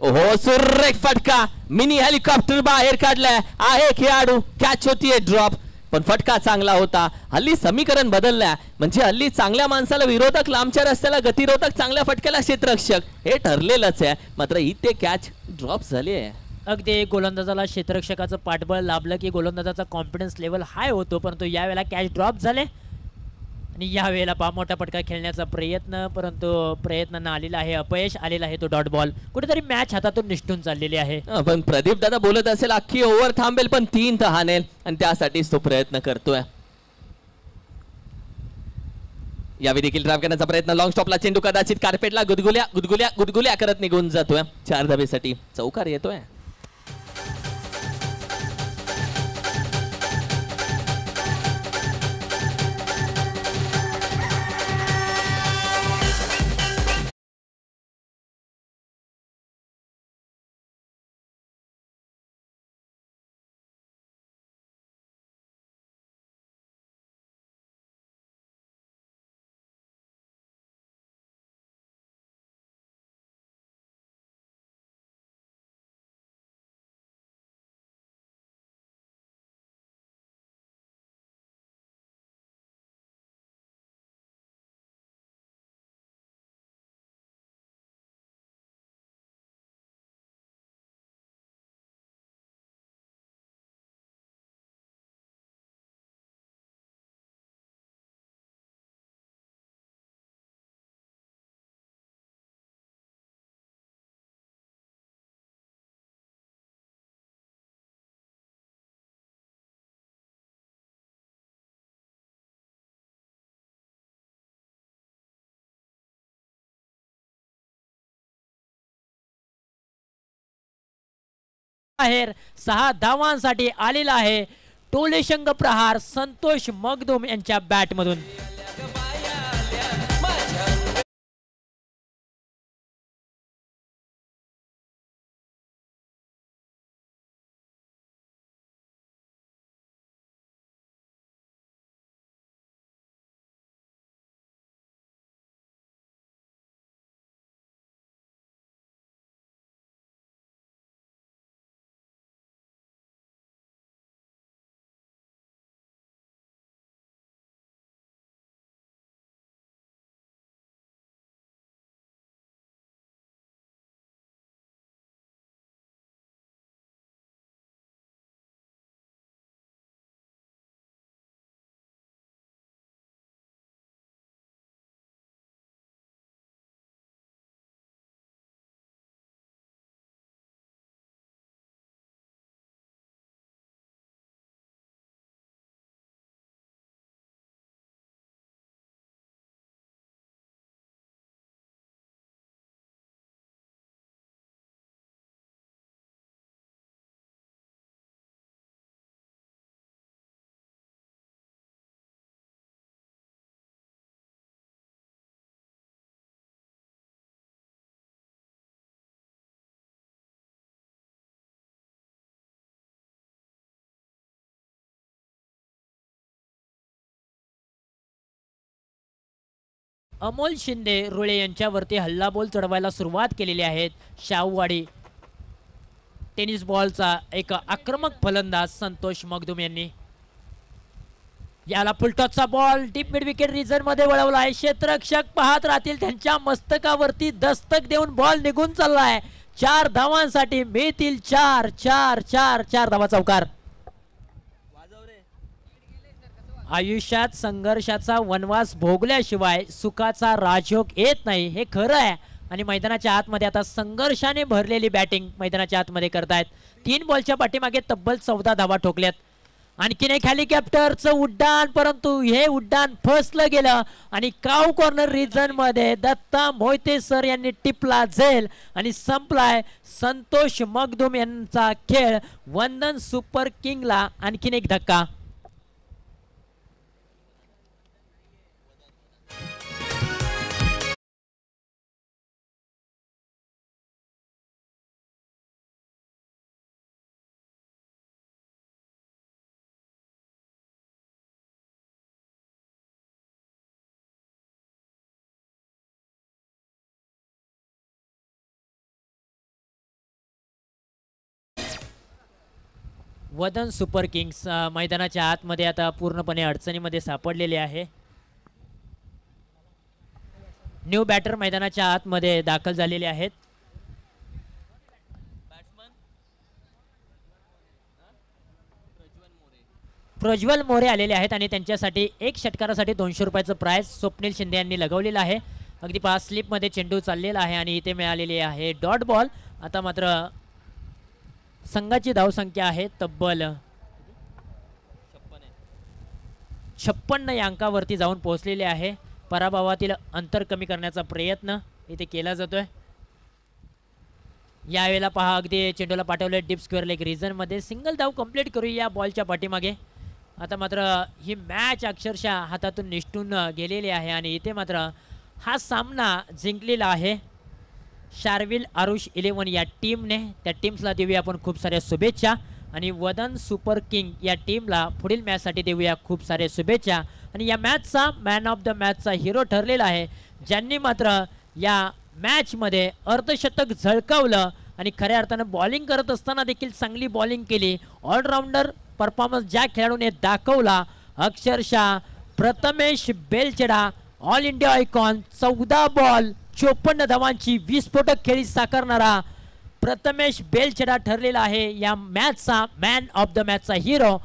ओहो सुरेख फटका, मिनी हेलिकॉप्टर बाहेर काढलाय, आहे खेळाडू, कॅच होतीये ड्रॉप, पण फटका चांगला होता. हल्ली समीकरण बदललंय, म्हणजे हल्ली चांगल्या माणसाला विरोधक, लांबच्या रस्त्याला गतिरोधक, चांगल्या फटक्याला क्षेत्ररक्षक, हे ठरलेलंच आहे. मात्र इथे कॅच ड्रॉप झाली आहे. अगदी गोलंदाजाला क्षेत्ररक्षकाचं पाठबळ लाभलं की गोलंदाजाचा कॉन्फिडन्स लेवल हाय होतो, परंतु यावेळेला कॅच ड्रॉप झाले आणि यावेळेला पहा मोठा फटका खेळण्याचा प्रयत्न, परंतु प्रयत्नांना आलेला आहे अपयश, आलेला आहे तो डॉट बॉल. कुठेतरी मॅच हातातून निष्ठून चाललेली आहे. पण प्रदीप दादा बोलत असेल अख्खी ओव्हर थांबेल पण 3 तर हाणेल आणि त्यासाठीच तो प्रयत्न करतोय. यावेळी देखील ड्राइव्ह करण्याचा प्रयत्न, लॉंग स्टॉपला चेंडू कदाचित कार्पेटला गुदगुल्या गुदगुल्या गुदगुल्या करत निघून जातोय. 4 धावेसाठी चौकार येतोय. बाहेर 6 धावांसाठी आलेला आहे टोलेशंग प्रहार संतोष मगदुम यांच्या बॅट मधून. अमोल शिंदे रुळे यांच्यावरती हल्लाबोल चढवायला सुरुवात केलेली आहे. शाहूवाडी टेनिस बॉलचा एक आक्रमक फलंदाज संतोष मगदुम यांनी याला फुलटॉसचा ball deep mid wicket region मध्ये वळवलाय. क्षेत्ररक्षक पाहत राहतील, त्यांच्या मस्तकावरती दस्तक देऊन बॉल निघून चाललाय. 4 धावांसाठी मिळतील 4 4 4 4 धावा चौकार. आयुष्यात संघर्षाचा वनवास भोगल्याशिवाय सुखाचा राजयोग येत नाही, हे खरं आहे. आणि मैदानाच्या आतमध्ये आता संघर्षाने भरलेली बॅटिंग मैदानाच्या आतमध्ये करतायत. 3 बॉलच्या पाठीमागे तब्बल 14 धावा ठोकल्यात. आणखीन एक हेलिकॉप्टरचं उड्डाण, परंतु हे उड्डाण फसलं गेलं आणि काव कॉर्नर रिजन मध्ये दत्ता मोहिते सर यांनी टिपला झेल आणि संपलाय संतोष मगदुम यांचा खेळ. वंदन सुपर किंगला आणखीन एक धक्का. वदन सुपर किंग्स मैदानाच्या आतमध्ये आता पूर्णपणे अडचणीमध्ये सापडलेले आहे. न्यू बॅटर मैदानाच्या आतमध्ये दाखल झालेले आहेत. प्रज्वल मोरे आलेले आहेत आणि त्यांच्यासाठी एक षटकारासाठी 200 रुपयाचं प्राइस स्वप्नील शिंदे यांनी लगवलेलं आहे. अगदी पास स्लिप मध्ये चेंडू चाललेला आहे आणि इथे मिळालेली आहे डॉट बॉल. आता मात्र संघाची धावसंख्या आहे तब्बल 56 या अंकावरती जाऊन पोहोचलेले आहे. पराभवातील अंतर कमी करण्याचा प्रयत्न इथे केला जातोय. यावेळेला पहा अगदी चेंडूला पाठवले डीप स्क्वेअर लेग रिजन मध्ये. सिंगल धाव कंप्लीट करूया या बॉलच्या पाठीमागे. आता मात्र ही मॅच अक्षरशः हातातून निष्ठून गेलेली आहे आणि इथे मात्र हा सामना जिंकलेला आहे शार्विल आरुष 11 या टीमने. त्या टीम्सला देऊया आपण खूप साऱ्या शुभेच्छा आणि वदन सुपर किंग या टीमला पुढील मॅचसाठी देऊया खूप साऱ्या शुभेच्छा. आणि या मॅचचा मॅन ऑफ द मॅचचा हिरो ठरलेला आहे ज्यांनी मात्र या मॅचमध्ये अर्धशतक झळकावलं आणि खऱ्या अर्थानं बॉलिंग करत असताना देखील चांगली बॉलिंग केली. ऑलराऊंडर परफॉर्मन्स ज्या खेळाडूने दाखवला अक्षरशः Prathamesh Belcheda all India icon 14 ball 54 धावांची विस्फोटक खेळी साकारणारा प्रथमेश बेलचेडा ठरलेला आहे या मॅचचा मॅन ऑफ द मॅचचा हिरो.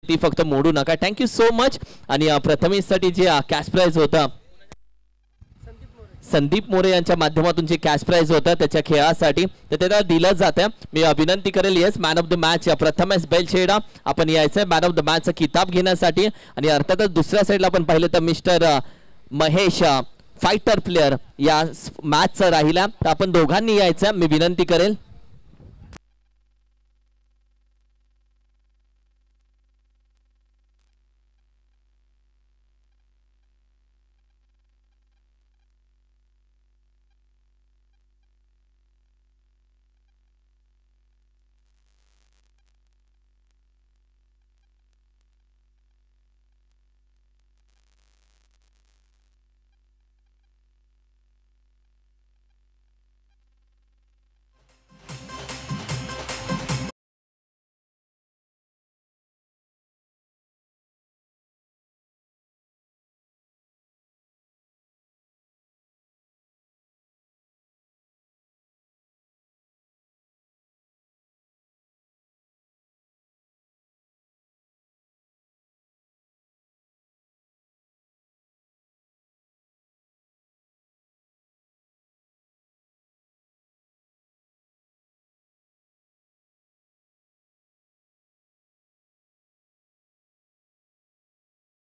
ती फक्त मोडू नका. Thank you so much. आणि प्रथमेशसाठी जे कॅश प्राइज होता संदीप मोरे यांच्या माध्यमातून जे कॅश प्राइज होतं त्याच्या खेळासाठी तर त्याला दिलं जातं. मी विनंती करेल yes man of the match Prathamesh Belchheda आपण यायचंय मॅन ऑफ द मॅचचा किताब घेण्यासाठी. आणि अर्थातच दुसऱ्या साईडला आपण पाहिलं तर मिस्टर महेश फायटर प्लेअर या मॅचचा राहिला तर आपण दोघांनी यायचं मी विनंती करेल.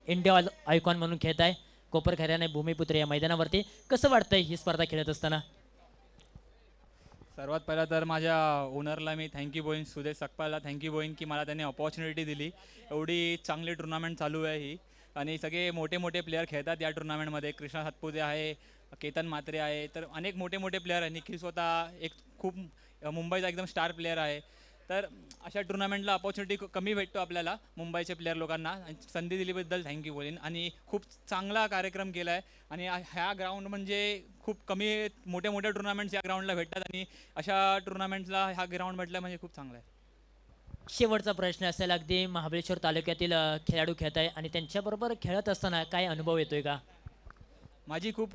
इंडिया आयकॉन म्हणून खेळत आहे कोपरखैरणे भूमिपुत्र या मैदानावरती. कसं वाटतंय ही स्पर्धा खेळत असताना? सर्वात पहिला तर माझ्या ओनरला मी थँक्यू बोईन सुदेश सकपालला थँक्यू बोईन की मला त्यांनी अपॉर्च्युनिटी दिली. एवढी चांगली टुर्नामेंट चालू आहे ही आणि सगळे मोठे मोठे प्लेयर खेळतात या टुर्नामेंटमध्ये. कृष्णा सातपुते आहे, केतन म्हात्रे आहे, तर अनेक मोठे मोठे प्लेयर आहे. निखिल स्वतः एक खूप मुंबईचा एकदम स्टार प्लेयर आहे. तर अशा टुर्नामेंटला अपॉर्च्युनिटी कमी भेटतो आपल्याला मुंबईचे प्लेयर लोकांना. संधी दिलीबद्दल थँक्यू बोलीन. आणि खूप चांगला कार्यक्रम केला आहे आणि ह्या ग्राउंड म्हणजे खूप कमी मोठे मोठे टुर्नामेंट्स या ग्राउंडला भेटतात आणि अशा टुर्नामेंट्सला ह्या ग्राउंड भेटला म्हणजे खूप चांगला आहे. शेवटचा प्रश्न असेल अगदी महाबळेश्वर तालुक्यातील खेळाडू खेळत आहे आणि त्यांच्याबरोबर खेळत असताना काय अनुभव येतोय का? माझी खूप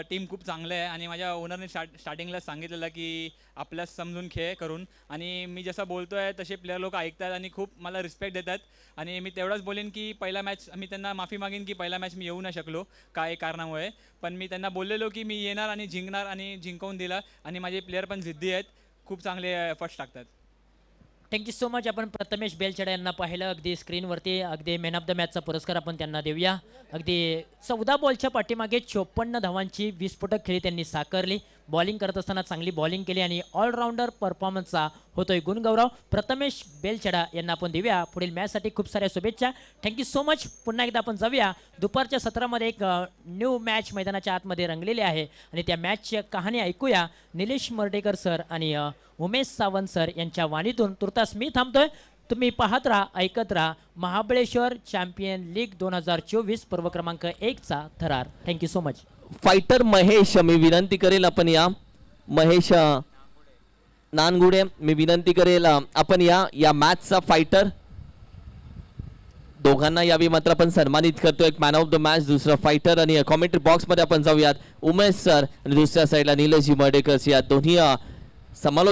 टीम खूप चांगलं आहे आणि माझ्या ओनरने स्टार्टिंगला सांगितलेलं की आपल्यास समजून खेळ करून आणि मी जसं बोलतो आहे तसे प्लेयर लोक ऐकतात आणि खूप मला रिस्पेक्ट देतात. आणि मी तेवढंच बोलेन की पहिला मॅच मी त्यांना माफी मागेन की पहिला मॅच मी येऊ नाही शकलो काय कारणामुळे. पण मी त्यांना बोललेलो की मी येणार आणि जिंकणार आणि जिंकवून दिला. आणि माझे प्लेयर पण जिद्दी आहेत, खूप चांगले एफर्ट्स टाकतात. Thank you so much. आपण प्रथमेश बेलछेडा यांना पाहिलं अगदी स्क्रीनवरती. अगदी मॅन ऑफ द मॅचचा पुरस्कार आपण त्यांना देऊया. अगदी 14 बॉलच्या पाठीमागे 54 धावांची विस्फोटक खेळी त्यांनी साकारली. बॉलिंग करत असताना चांगली बॉलिंग केली आणि ऑलराऊंडर परफॉर्मन्सचा होतोय गुणगौरव. प्रथमेश बेलछेडा यांना आपण देऊया. पुढील मॅचसाठी खूप साऱ्या शुभेच्छा. Thank you so much. पुन्हा एकदा आपण जाऊया. दुपारच्या सत्रामध्ये एक न्यू मॅच मैदानाच्या आतमध्ये रंगलेली आहे आणि त्या मॅचची कहाणी ऐकूया निलेश मर्डेकर सर आणि उमेश सावंत सर यांच्या वाणीतून. तुर्तास मी थांबतोय. तुम्ही पाहत राहा, ऐकत राहा महाबळेश्वर चॅम्पियन लीग 2024 पर्व क्रमांक 1चा थरार. Thank you so much. Fighter Mahesh मी विनंती करेल आपण या. महेश नानगुडे मी विनंती करेल आपण या मॅचचा फायटर. दोघांना यावी मात्र आपण सन्मानित करतो. एक मॅन ऑफ द मॅच, दुसरा फायटर. आणि कॉमेंट्री बॉक्स मध्ये आपण जाऊयात. उमेश सर आणि दुसऱ्या साईडला निलेशजी मर्डेकर या दोन्ही समालोचक